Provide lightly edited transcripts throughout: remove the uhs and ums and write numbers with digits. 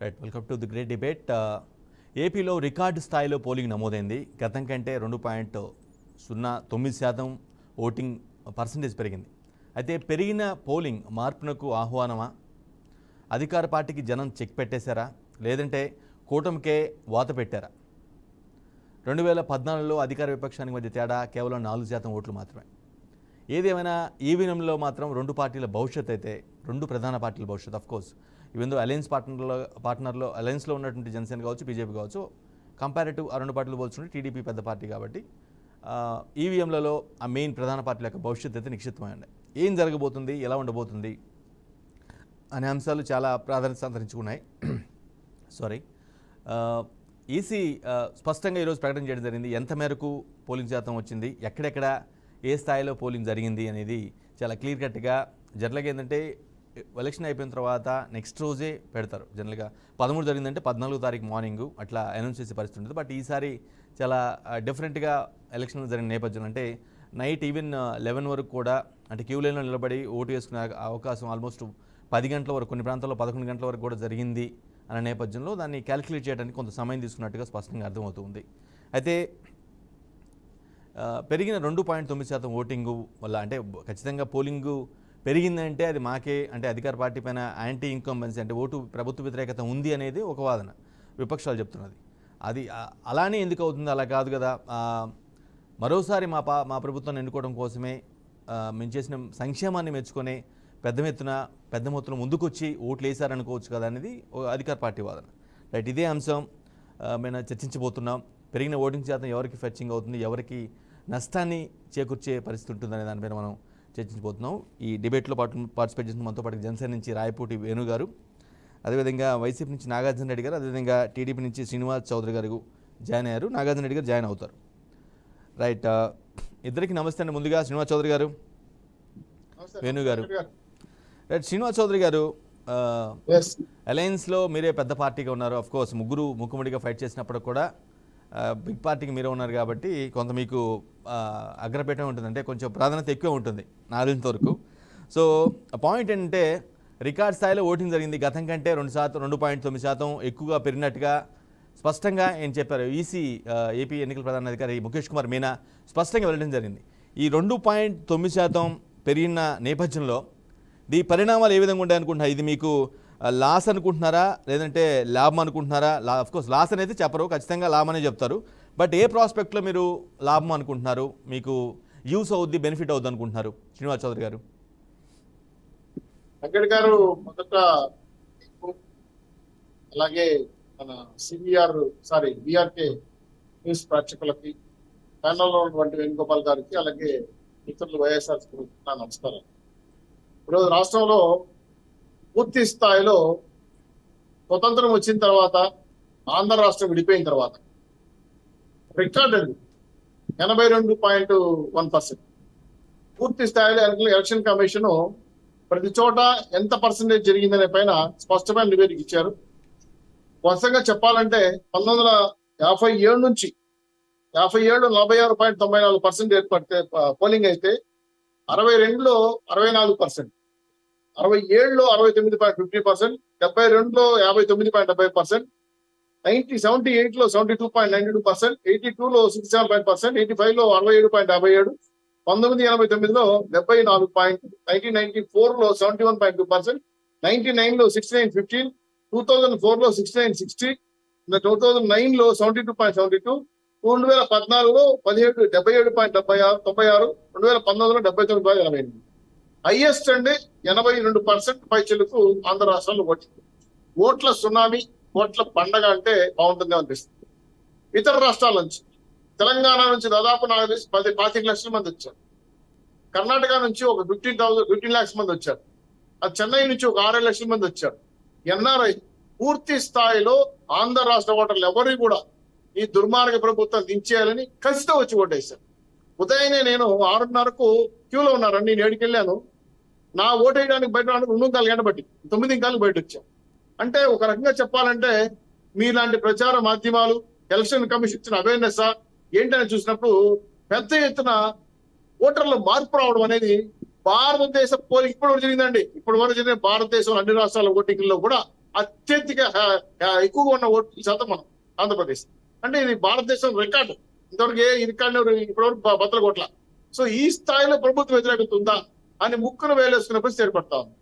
Right, welcome to the great debate. ఏపీలో record స్థాయిలో polling నమోదైంది. గతం కంటే 2.09% ఓటింగ్ పర్సంటేజ్ పెరిగింది. అయితే పెరిగిన పోలింగ్ మార్పునకు ఆహ్వానమా? అధికార పార్టీకి జనం చెక్ పెట్టేశారా, లేదంటే కూటమికే వాత పెట్టారా? 2014లో అధికార విపక్షానికి మధ్య తేడా కేవలం 4% ఓట్లు మాత్రమే. ఏదేమైనా ఈవీఎంలో మాత్రం రెండు పార్టీల భవిష్యత్ అయితే రెండు ప్రధాన పార్టీల భవిష్యత్ అఫ్కోర్స్ ఈవెన్ అలయన్స్ పార్ట్నర్లో అలయన్స్లో ఉన్నటువంటి జనసేన కావచ్చు, బీజేపీ కావచ్చు, కంపారిటివ్ ఆ రెండు పార్టీలు పోల్చుకుంటే టీడీపీ పెద్ద పార్టీ కాబట్టి ఈవీఎంలలో ఆ మెయిన్ ప్రధాన పార్టీల యొక్క భవిష్యత్ అయితే నిక్షిప్తమై ఉన్నాయి. ఏం జరగబోతుంది, ఎలా ఉండబోతుంది అనే అంశాలు చాలా ప్రాధాన్యత సంతరించుకున్నాయి. ఈసీ స్పష్టంగా ఈరోజు ప్రకటన చేయడం జరిగింది. ఎంత మేరకు పోలింగ్ శాతం వచ్చింది, ఎక్కడెక్కడ ఏ స్థాయిలో పోలింగ్ జరిగింది అనేది చాలా క్లియర్ కట్గా. జనరల్గా ఏంటంటే ఎలక్షన్ అయిపోయిన తర్వాత నెక్స్ట్ రోజే పెడతారు. జనరల్గా 13 జరిగిందంటే 14వ తారీఖు మార్నింగ్ అట్లా అనౌన్స్ చేసే పరిస్థితి ఉంటుంది. బట్ ఈసారి చాలా డిఫరెంట్గా ఎలక్షన్లు జరిగిన నేపథ్యంలో అంటే నైట్ ఈవెన్ 11 వరకు కూడా అంటే క్యూ లైన్లో నిలబడి ఓటు వేసుకునే అవకాశం ఆల్మోస్ట్ 10 గంటల వరకు, కొన్ని ప్రాంతాల్లో 11 గంటల వరకు కూడా జరిగింది అనే నేపథ్యంలో దాన్ని క్యాలిక్యులేట్ చేయడానికి కొంత సమయం తీసుకున్నట్టుగా స్పష్టంగా అర్థమవుతుంది. అయితే పెరిగిన 2.9% ఓటింగు వల్ల అంటే ఖచ్చితంగా పోలింగు పెరిగిందంటే అది మాకే అంటే అధికార పార్టీ పైన యాంటీ ఇన్కంబెన్సీ అంటే ఓటు ప్రభుత్వ వ్యతిరేకత ఉంది అనేది ఒక వాదన విపక్షాలు చెప్తున్నది. అది అలానే ఎందుకు అవుతుంది? అలా కాదు కదా, మరోసారి మా ప్రభుత్వాన్ని ఎన్నుకోవడం కోసమే మేము చేసిన సంక్షేమాన్ని మెచ్చుకొని పెద్ద మొత్తంలో ముందుకొచ్చి ఓట్లు వేశారనుకోవచ్చు కదా అనేది అధికార పార్టీ వాదన. రైట్, ఇదే అంశం మేము చర్చించబోతున్నాం. పెరిగిన ఓటింగ్ శాతం ఎవరికి ఫెచ్చింగ్ అవుతుంది, ఎవరికి నష్టాన్ని చేకూర్చే పరిస్థితి ఉంటుందనే దానిపైన మనం చర్చించబోతున్నాం. ఈ డిబేట్లో పార్టిసిపేట్ చేసిన మనతో పాటు జనసేన నుంచి రాయపూటి వేణు గారు, అదేవిధంగా వైసీపీ నుంచి నాగార్జున రెడ్డి గారు, అదేవిధంగా టీడీపీ నుంచి శ్రీనివాస్ చౌదరి గారు జాయిన్ అయ్యారు. నాగార్జున రెడ్డి గారు జాయిన్ అవుతారు. రైట్, ఇద్దరికి నమస్తే అండి. ముందుగా శ్రీనివాస్ చౌదరి గారు, వేణు గారు. రైట్, శ్రీనివాస్ చౌదరి గారు, అలయన్స్లో మీరే పెద్ద పార్టీగా ఉన్నారు. అఫ్కోర్స్ ముగ్గురు ముక్కుముడిగా ఫైట్ చేసినప్పుడు కూడా బిగ్ పార్టీకి మీరే ఉన్నారు కాబట్టి కొంత మీకు అగ్రపీఠం ఉంటుంది, అంటే కొంచెం ప్రాధాన్యత ఎక్కువ ఉంటుంది నాకు తెలిసినంత వరకు. సో పాయింట్ ఏంటంటే రికార్డ్ స్థాయిలో ఓటింగ్ జరిగింది. గతం కంటే 2.9% ఎక్కువగా పెరిగినట్టుగా స్పష్టంగా ఏం చెప్పారు ఈసీ ఏపీ ఎన్నికల ప్రధాన అధికారి ముఖేష్ కుమార్ మీనా స్పష్టంగా వెళ్ళడం జరిగింది. ఈ 2.9% పెరిగిన నేపథ్యంలో ఈ పరిణామాలు ఏ విధంగా ఉంటాయి అనుకుంటున్నారు? ఇది మీకు లాస్ అనుకుంటున్నారా, లేదంటే లాభం అనుకుంటున్నారా? అఫ్కోర్స్ లాస్ అనేది చెప్పరు, ఖచ్చితంగా లాభం అనే చెప్తారు. బట్ ఏ ప్రాస్పెక్ట్లో మీరు లాభం అనుకుంటున్నారు, మీకు యూస్ అవుద్ది, బెనిఫిట్ అవుద్ది అనుకుంటున్నారు? శ్రీనివాస్ చౌదరి గారు. వెంకట్ గారు, మొదట అలాగే మన బీఆర్కే న్యూస్ ప్రేక్షకులకి, ప్యానల్లో ఉన్నటువంటి వేణుగోపాల్ గారికి, అలాగే మిత్రులు వైఎస్ఆర్ నమస్కారం. ఈరోజు రాష్ట్రంలో పూర్తి స్థాయిలో స్వతంత్రం వచ్చిన తర్వాత, ఆంధ్ర రాష్ట్రం విడిపోయిన తర్వాత రికార్డ్ అండి 82.1%. పూర్తి స్థాయిలో ఎలక్షన్ కమిషన్ ప్రతి చోట ఎంత పర్సెంటేజ్ జరిగిందనే పైన స్పష్టమైన నివేదిక ఇచ్చారు. వరుసగా చెప్పాలంటే 1957 నుంచి 46.94% ఏర్పడితే పోలింగ్ అయితే 62లో 64%, 67లో 69.50%, 72లో 59.70%, 78లో 72.92%, 82లో 67%, 85లో 67.57%, 1989లో 74.1994లో 71.2%, 99లో 69.15%, 2004లో 69.60%, 2009లో 72.72%, 2014లో 77.96%, 2019లో 79.88%. హైయెస్ట్ అండి 82% పై చెలుకు ఆంధ్ర రాష్ట్రంలో ఓట్ల సునామీ, ఓట్ల పండగ అంటే బాగుంటుంది అనిపిస్తుంది. ఇతర రాష్ట్రాల నుంచి, తెలంగాణ నుంచి దాదాపు 25 లక్షల మంది వచ్చారు. కర్ణాటక నుంచి ఒక 15 lakhs మంది వచ్చారు. చెన్నై నుంచి ఒక 6 లక్షల మంది వచ్చారు. ఎన్ఆర్ఐ పూర్తి స్థాయిలో ఆంధ్ర రాష్ట్ర ఓటర్లు ఎవరు కూడా ఈ దుర్మార్గ ప్రభుత్వం దించేయాలని కసితో వచ్చి ఓటేశారు. ఉదయనే నేను 6:30కు క్యూలో ఉన్నారండి, నేను 7కి వెళ్ళాను. నా ఓటు వేయడానికి బయట 2 గంటలు బట్టి 9 గంటలకు బయట వచ్చాం. అంటే ఒక రకంగా చెప్పాలంటే మీలాంటి ప్రచార మాధ్యమాలు, ఎలక్షన్ కమిషన్ ఇచ్చిన అవేర్నెస్ ఏంటని చూసినప్పుడు పెద్ద ఎత్తున ఓటర్ల మార్పు రావడం అనేది భారతదేశ పోలింగ్ ఇప్పుడు జరిగిందండి. ఇప్పుడు వరకు జరిగిన భారతదేశంలో అన్ని రాష్ట్రాల ఓటింగ్లో కూడా అత్యధిక ఎక్కువగా ఉన్న ఓట్ల శాతం మనం ఆంధ్రప్రదేశ్. అంటే ఇది భారతదేశం రికార్డు. ఇంతవరకు ఈ రికార్డు ఇప్పటివరకు బద్దలు కొట్ల. సో ఈ స్థాయిలో ప్రభుత్వ వ్యతిరేకత ఉందా అని ముక్కును వేలేసుకునే పరిస్థితి ఏర్పడతా ఉంది.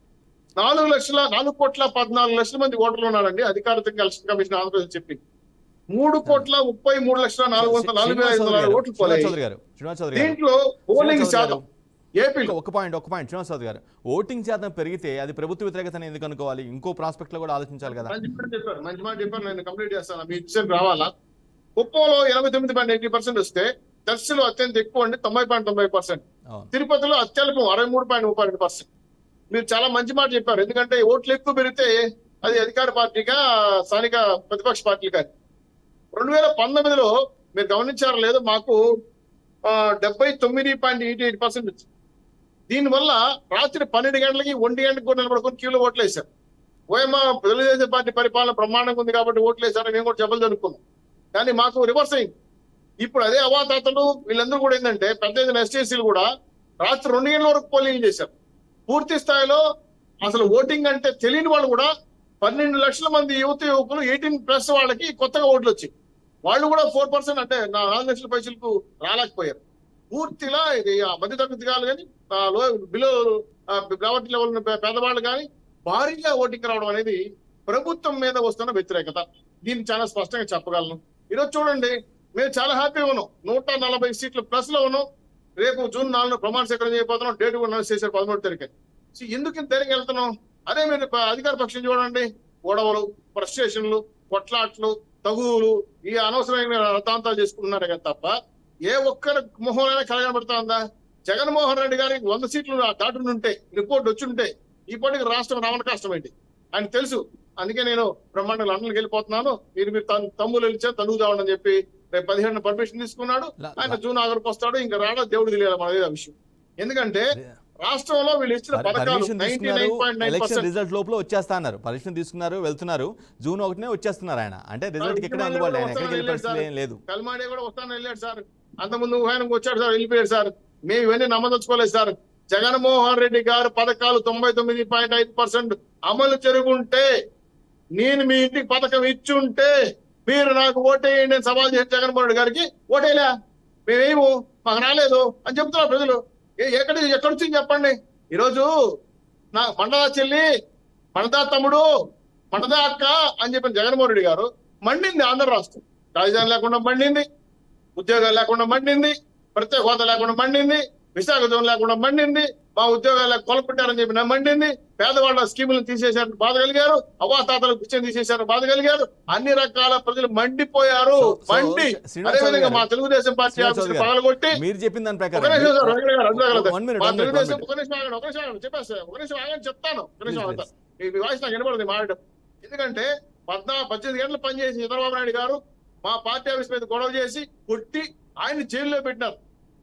4,14 మంది ఓటర్లు ఉన్నారండి అధికారికంగా ఎలక్షన్ కమిషన్ ఆంధ్రప్రదేశ్ చెప్పింది. 3,33,445,500 ఓట్లు పోయాయి. దీంట్లో పోలింగ్ శాతం ఏపీలో ఒక పాయింట్ శ్రీనివాస్ చౌదరి గారు, ఓటింగ్ శాతం పెరిగితే అది ప్రభుత్వ వ్యతిరేకతని ఎందుకు అనుకోవాలి? ఇంకో ప్రాస్పెక్ట్ లో కూడా ఆలోచించాలి కదా. మంచి మాట చెప్పారు. నేను కంప్లీట్ చేస్తాను. మీ ఇచ్చిన రావాలా? కుప్పంలో 89.80% వస్తే దర్శిలో అత్యంత ఎక్కువ అండి 90.90%. తిరుపతిలో అత్యల్పం 63.32%. మీరు చాలా మంచి మాట చెప్పారు. ఎందుకంటే ఓట్లు ఎక్కువ పెరిగితే అది అధికార పార్టీగా స్థానిక ప్రతిపక్ష పార్టీలు కానీ. 2019లో మీరు గమనించారో లేదో మాకు 79.88% వచ్చింది. దీనివల్ల రాత్రి 12 గంటలకి 1 గంటలకు కూడా నిలబడుకొని క్యూలో ఓట్లు వేశారు. ఓయమ్మా తెలుగుదేశం పార్టీ పరిపాలన బ్రహ్మాండంగా ఉంది కాబట్టి ఓట్లు వేశారని మేము కూడా జబ్బలు జరుపుకున్నాం. కానీ మాకు రివర్స్ అయింది. ఇప్పుడు అదే అవాతాతలు వీళ్ళందరూ కూడా ఏంటంటే పెద్ద ఎత్తున ఎస్టీసీలు కూడా రాత్రి 2 గంటల వరకు పోలింగ్ చేశారు. పూర్తి స్థాయిలో అసలు ఓటింగ్ అంటే తెలియని వాళ్ళు కూడా 12 లక్షల మంది యువకులు 18+ వాళ్ళకి కొత్తగా ఓట్లు వచ్చాయి. వాళ్ళు కూడా 4% అంటే 4 లక్షల పైసలకు రాలేకపోయారు. పూర్తిగా మధ్యతరగతి కాదు కానీ బిలో గ్రావర్టీ లెవెల్ పేదవాళ్ళు కానీ భారీగా ఓటింగ్ రావడం అనేది ప్రభుత్వం మీద వస్తున్న వ్యతిరేకత. దీన్ని చాలా స్పష్టంగా చెప్పగలను. ఈరోజు చూడండి, మేము చాలా హ్యాపీగా ఉన్నాం. 140 సీట్లు ప్లస్ లో ఉన్నాం. రేపు జూన్ 4 ప్రమాణ స్వీకారం చేయబోతున్నాం. డేట్ కూడా అనౌన్స్ చేశారు 13వ తారీఖు. సో ఎందుకు ఇంత ధైర్యంగా వెళ్తున్నాం? అదే మీరు అధికార పక్షం చూడండి, గొడవలు, ఫ్రస్ట్రేషన్లు, కొట్లాట్లు, తగువులు, ఈ అనవసరమైన రథాంతాలు చేసుకుంటున్నారు కదా తప్ప ఏ ఒక్కరి మొహంలోనే కలగబడతా ఉందా? జగన్మోహన్ రెడ్డి గారికి 100 సీట్లు దాటునుంటే, రిపోర్ట్ వచ్చుంటే ఇప్పటికి రాష్ట్రం రావడం కష్టం ఏంటి ఆయన తెలుసు. అందుకే నేను బ్రహ్మాండంగా లండన్కి వెళ్ళిపోతున్నాను, మీరు తమ్ముళ్ళు వెళ్ళిచ్చా తనుగు చావని చెప్పి రేపు 17 పర్మిషన్ తీసుకున్నాడు. ఆయన జూన్ 6 వస్తాడు. ఇంకా రావడం దేవుడు తెలియాలి మనది ఆ విషయం. ఎందుకంటే రాష్ట్రంలో వీళ్ళు ఇచ్చిన పథకాలు 99.9% రిజల్ట్ లోపల వచ్చేస్తా అన్నారు. పర్మిషన్ తీసుకున్నారు, వెళ్తున్నారు. జూన్ 1 వచ్చేస్తున్నారు ఆయన. అంటే రిజల్ట్ ఇక్కడ అందుబాటులో ఆయన ఎక్కడికి వెళ్ళే పరిస్థితి ఏం లేదు. కల్మాడే కూడా వస్తాను వెళ్ళాడు సార్. అంతకుముందు ఆయన వచ్చాడు సార్, వెళ్ళిపోయాడు సార్. మేము ఇవన్నీ నమ్మదలుచుకోలేదు సార్. జగన్మోహన్ రెడ్డి గారు పథకాలు 99.5% అమలు జరుగుంటే, నేను మీ ఇంటికి పథకం ఇచ్చుంటే మీరు నాకు ఓటేయండి అని సవాల్ చేసి జగన్మోహన్ రెడ్డి గారికి ఓటేలా మేమేమో మాకు రాలేదు అని చెప్తున్నారు ప్రజలు. ఎక్కడొచ్చింది చెప్పండి. ఈరోజు నా మండదా చెల్లి, మండదా తమ్ముడు, మండదా అక్క అని చెప్పిన జగన్మోహన్ రెడ్డి గారు మండింది ఆంధ్ర రాష్ట్రం. రాజధాని లేకుండా మండింది, ఉద్యోగాలు లేకుండా మండింది, ప్రత్యేక హోదా లేకుండా మండింది, విశాఖ జోన్ లేకుండా మండింది, మా ఉద్యోగాలు కొలపెట్టారని చెప్పి మండింది, పేదవాళ్ళ స్కీములను తీసేశారని బాధ కలిగారు, అవాతాతలకు పిచ్చని తీసేశారని బాధ కలిగారు. అన్ని రకాల ప్రజలు మండిపోయారు. మండి అదేవిధంగా మా తెలుగుదేశం పార్టీ ఆఫీసులు పగలగొట్టి మీరు చెప్పిన దాని ప్రకారం చెప్తాను. మీ వాయిస్ నాకు వినపడుతుంది మాట్లాడడం. ఎందుకంటే 18 గంటలు పనిచేసి చంద్రబాబు నాయుడు గారు మా పార్టీ ఆఫీస్ మీద గొడవ చేసి కొట్టి ఆయన జైల్లో పెట్టినారు.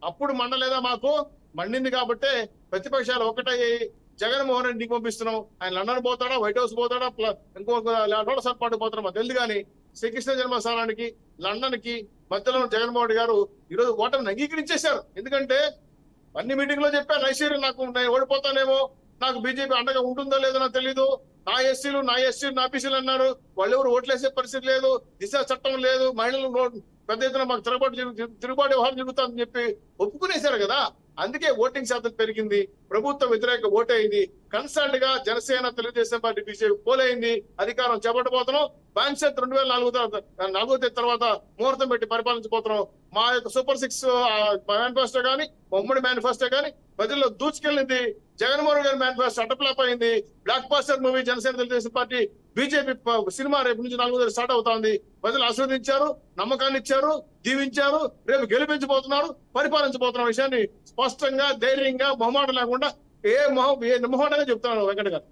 అప్పుడు మండలేదా? మాకు మండింది కాబట్టే ప్రతిపక్షాలు ఒకటయ్యి జగన్మోహన్ రెడ్డికి పంపిస్తున్నాం. ఆయన లండన్ పోతాడా, వైట్ హౌస్ పోతాడా, ఇంకొక సర్పాటు పోతాడా మాకు తెలియదు. కానీ శ్రీకృష్ణ జన్మస్థానానికి, లండన్ కి మధ్యలో జగన్మోహన్ రెడ్డి గారు ఈరోజు ఓటమిని అంగీకరించేశారు. ఎందుకంటే అన్ని మీటింగ్ లో చెప్పారు, నైసీరు నేను ఓడిపోతానేమో, నాకు బీజేపీ అండగా ఉంటుందో లేదో నాకు తెలీదు, నా ఎస్సీలు నా బీసీలు అన్నారు. వాళ్ళు ఎవరు ఓట్లేసే పరిస్థితి లేదు, దిశ చట్టం లేదు, మహిళలు పెద్ద ఎత్తున మాకు తిరుగుబాటు వ్యవహారం జరుగుతుందని చెప్పి ఒప్పుకునేశారు కదా. అందుకే ఓటింగ్ శాతం పెరిగింది, ప్రభుత్వ వ్యతిరేక ఓటైంది. కన్సల్ట్ గా జనసేన, తెలుగుదేశం పార్టీ, బీజేపీ పోలైంది. అధికారం చేపట్టబోతున్నాం. బ్యాంక్ 2004 తర్వాత ముహూర్తం పెట్టి పరిపాలించబోతున్నాం. మా యొక్క సూపర్ 6 మేనిఫెస్టో కానీ, ఉమ్మడి మేనిఫెస్టో కానీ ప్రజల్లో దూచుకెళ్ళింది. జగన్మోహన్ గారి మేనిఫెస్టో అటప్లాప్ అయింది. Blockbuster movie Janasena, Telugu Desam party, BJP cinema రేపు నుంచి 4 స్టార్ట్ అవుతోంది. ప్రజలు ఆస్వాదించారు, నమ్మకాన్ని ఇచ్చారు, దీవించారు. రేపు గెలిపించబోతున్నారు, పరిపాలించబోతున్న విషయాన్ని స్పష్టంగా, ధైర్యంగా, మొహమాటం లేకుండా మొహమాటంగా చెప్తున్నాను వెంకట గారు.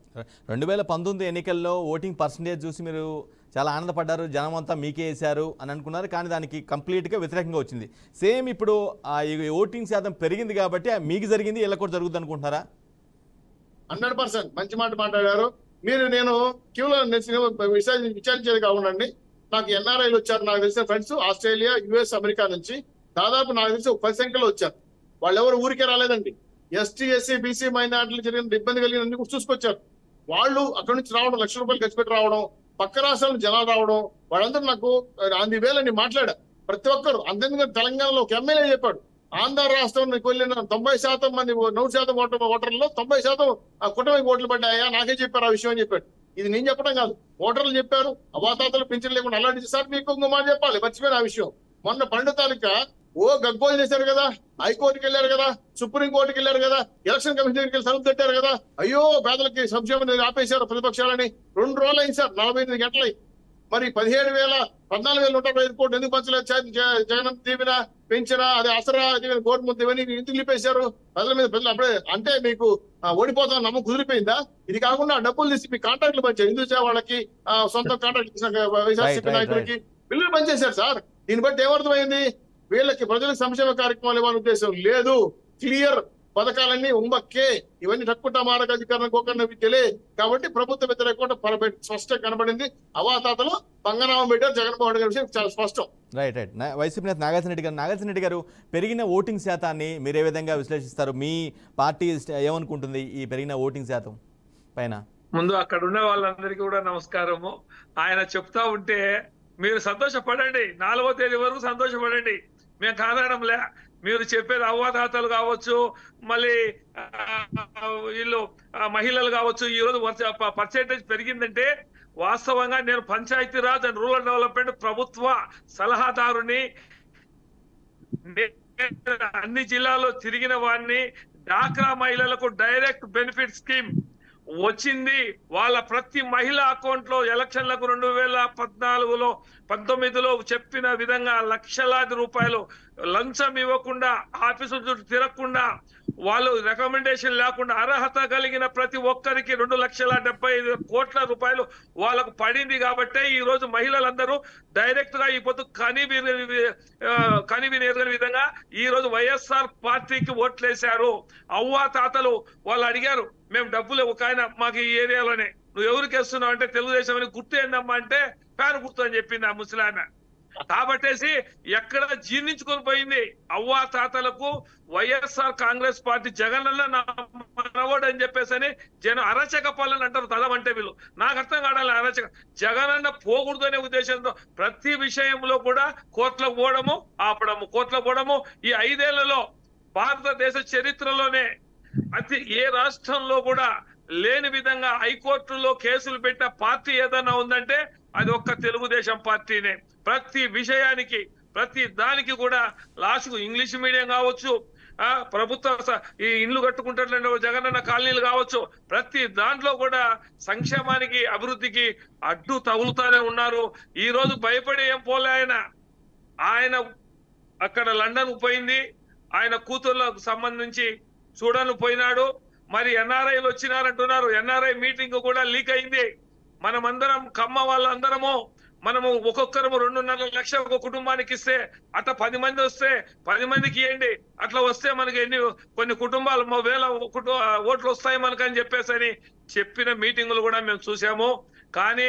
2019 ఎన్నికల్లో ఓటింగ్ పర్సంటేజ్ చూసి మీరు చాలా ఆనందపడ్డారు, జనం అంతా మీకే వేశారు అని అనుకున్నారు. కానీ దానికి కంప్లీట్గా వ్యతిరేకంగా వచ్చింది. సేమ్ ఇప్పుడు ఓటింగ్ శాతం పెరిగింది కాబట్టి మీకు జరిగింది ఇలా కూడా జరుగుతుంది అనుకుంటున్నారా? 100% మంచి మాట మాట్లాడారు మీరు. నేను క్యూలో విచారించేది కావునండి. నాకు ఎన్ఆర్ఐలు వచ్చారు, నాకు తెలిసిన ఫ్రెండ్స్ ఆస్ట్రేలియా, యుఎస్, అమెరికా నుంచి దాదాపు నాకు తెలిసి 10 సంఖ్యలో వచ్చారు. వాళ్ళు ఎవరు ఊరికే రాలేదండి. ఎస్టీ, ఎస్సీ, బీసీ, మైనార్టీలు జరిగిన ఇబ్బంది కలిగిన చూసుకొచ్చారు. వాళ్ళు అక్కడి నుంచి రావడం, లక్షల రూపాయలు ఖర్చు పెట్టి రావడం, పక్క రాష్ట్రాల నుంచి జనాలు రావడం, వాళ్ళందరూ నాకు అందువేళ నేను మాట్లాడా. ప్రతి ఒక్కరు అంతేందుకు తెలంగాణలో ఒక ఎమ్మెల్యే చెప్పాడు, ఆంధ్ర రాష్ట్రానికి వెళ్ళిన 90% మంది 100% ఓటర్లలో 90% ఆ కుటుంబ ఓట్లు పడ్డాయా, నాకే చెప్పారు ఆ విషయం అని చెప్పాడు. ఇది నేను చెప్పడం కాదు, ఓటర్లు చెప్పారు. అవాతాతలు పింఛన్ లేకుండా అలాంటి సార్ మీకు ఇంకో మాట చెప్పాలి, మర్చిపోయిన ఆ విషయం. మొన్న 12 తారీఖు గగ్గోలు చేశారు కదా, హైకోర్టుకి వెళ్ళారు కదా, సుప్రీంకోర్టుకి వెళ్ళారు కదా, ఎలక్షన్ కమిషన్ దగ్గరికి వెళ్ళి సరుకు పెట్టారు కదా, అయ్యో పేదలకి సంక్షేమం ఆపేశారు ప్రతిపక్షాలని. 2 రోజులు అయింది సార్, 48 గంటలు. మరి 14,105 కోట్లు ఎందుకు పంచలేదు? జగన్ దీవెన పెంచిన, అది అసరా దీవెన, గవర్నమెంట్ ఇవన్నీ ఎందుకు నిలిపేశారు ప్రజలు అప్పుడే? అంటే మీకు ఓడిపోతాం నమ్మకం కుదిరిపోయిందా? ఇది కాకుండా డబ్బులు తీసి మీ కాంట్రాక్ట్లు పంచారు, హిందూ వాళ్ళకి, సొంత కాంట్రాక్ట్ ఇచ్చిన వైఎస్ఆర్సీపీ నాయకులకి బిల్లులు పనిచేశారు సార్. దీన్ని బట్టి ఏమర్థమైంది? వీళ్ళకి ప్రజలకు సంక్షేమ కార్యక్రమాలు ఇవ్వాలని ఉద్దేశం లేదు. క్లియర్ పథకాలన్నీ ఉమ్మక్కే, ఇవన్నీ తక్కువ మారక అధికారం గోకర్ణ విద్యలే. కాబట్టి ప్రభుత్వ వ్యతిరేక స్పష్టంగా కనబడింది. అవాతాతలు పంగనామం పెట్టారు జగన్మోహన్ గారి విషయం చాలా స్పష్టం. రైట్. వైసీపీ నేత నాగార్జున రెడ్డి గారు, పెరిగిన ఓటింగ్ శాతాన్ని మీరు ఏ విధంగా విశ్లేషిస్తారు? మీ పార్టీ ఏమనుకుంటుంది ఈ పెరిగిన ఓటింగ్ శాతం పైన? ముందు అక్కడ ఉన్న వాళ్ళందరికీ కూడా నమస్కారము. ఆయన చెప్తా ఉంటే మీరు సంతోషపడండి, 4వ తేదీ వరకు సంతోషపడండి, మేము కాదనడంలే. మీరు చెప్పేది అవ్వాతాతలు కావచ్చు, మళ్ళీ వీళ్ళు మహిళలు కావచ్చు, ఈ రోజు పర్సెంటేజ్ పెరిగిందంటే వాస్తవంగా నేను పంచాయతీరాజ్ అండ్ రూరల్ డెవలప్మెంట్ ప్రభుత్వ సలహాదారుని, అన్ని జిల్లాల్లో తిరిగిన వాడిని. డాక్రా మహిళలకు డైరెక్ట్ బెనిఫిట్ స్కీమ్ వచ్చింది. వాళ్ళ ప్రతి మహిళ అకౌంట్ లో ఎలక్షన్లకు 2014లో 19లో చెప్పిన విధంగా లక్షలాది రూపాయలు లంచం ఇవ్వకుండా, ఆఫీసుల చుట్టూ తిరగకుండా, వాళ్ళు రికమెండేషన్ లేకుండా అర్హత కలిగిన ప్రతి ఒక్కరికి 2,75,000 కోట్ల రూపాయలు వాళ్ళకు పడింది. కాబట్టి ఈ రోజు మహిళలందరూ డైరెక్ట్ గా ఈ పొద్దు కనివి ఎరగని విధంగా ఈ రోజు వైఎస్ఆర్ పార్టీకి ఓట్లేశారు. అవ్వా తాతలు వాళ్ళు అడిగారు, మేము డబ్బులు, ఒక ఆయన మాకు ఈ ఏరియాలోనే, నువ్వు ఎవరికి వేస్తున్నావు అంటే తెలుగుదేశం అని. గుర్తు ఏందమ్మా అంటే ఫ్యాన్ గుర్తు అని చెప్పింది ఆ ముసలామె. కాబట్టేసి ఎక్కడ జీర్ణించుకొని పోయింది. అవ్వా తాతలకు వైఎస్ఆర్ కాంగ్రెస్ పార్టీ జగనన్న మనవడు అని చెప్పేసి అరచక పాలన అంటారు. తదమంటే వీళ్ళు నాకు అర్థం కావాలి. అరచక జగనన్న పోకూడదు అనే ఉద్దేశంతో ప్రతి విషయంలో కూడా కోర్టులకు పోవడము, ఆపడము, కోర్టులకు పోవడము. ఈ 5 ఏళ్లలో భారతదేశ చరిత్రలోనే ఏ రాష్ట్రంలో కూడా లేని విధంగా హైకోర్టులో కేసులు పెట్టిన పార్టీ ఏదైనా ఉందంటే అది ఒక్క తెలుగుదేశం పార్టీనే. ప్రతి విషయానికి, ప్రతి దానికి కూడా లాస్ట్కు ఇంగ్లీష్ మీడియం కావచ్చు, ప్రభుత్వ ఈ ఇండ్లు కట్టుకుంటే జగనన్న కాలనీలు కావచ్చు, ప్రతి దాంట్లో కూడా సంక్షేమానికి, అభివృద్ధికి అడ్డు తగులుతానే ఉన్నారు. ఈ రోజు భయపడి ఏం పోలే ఆయన అక్కడ లండన్ పోయింది, ఆయన కూతుర్లకు సంబంధించి చూడను పోయినాడు. మరి ఎన్ఆర్ఐలు వచ్చినారంటున్నారు, ఎన్ఆర్ఐ మీటింగ్ కూడా లీక్ అయింది. మనమందరం కమ్మ వాళ్ళందరము మనము ఒక్కొక్కరు 2.5 లక్షలు ఒక కుటుంబానికి ఇస్తే, అట్లా 10 మంది వస్తే 10 మందికి ఇవ్వండి, అట్లా వస్తే మనకి కొన్ని కుటుంబాలు 1000 ఓట్లు వస్తాయి మనకని చెప్పేసి చెప్పిన మీటింగులు కూడా మేము చూసాము. కానీ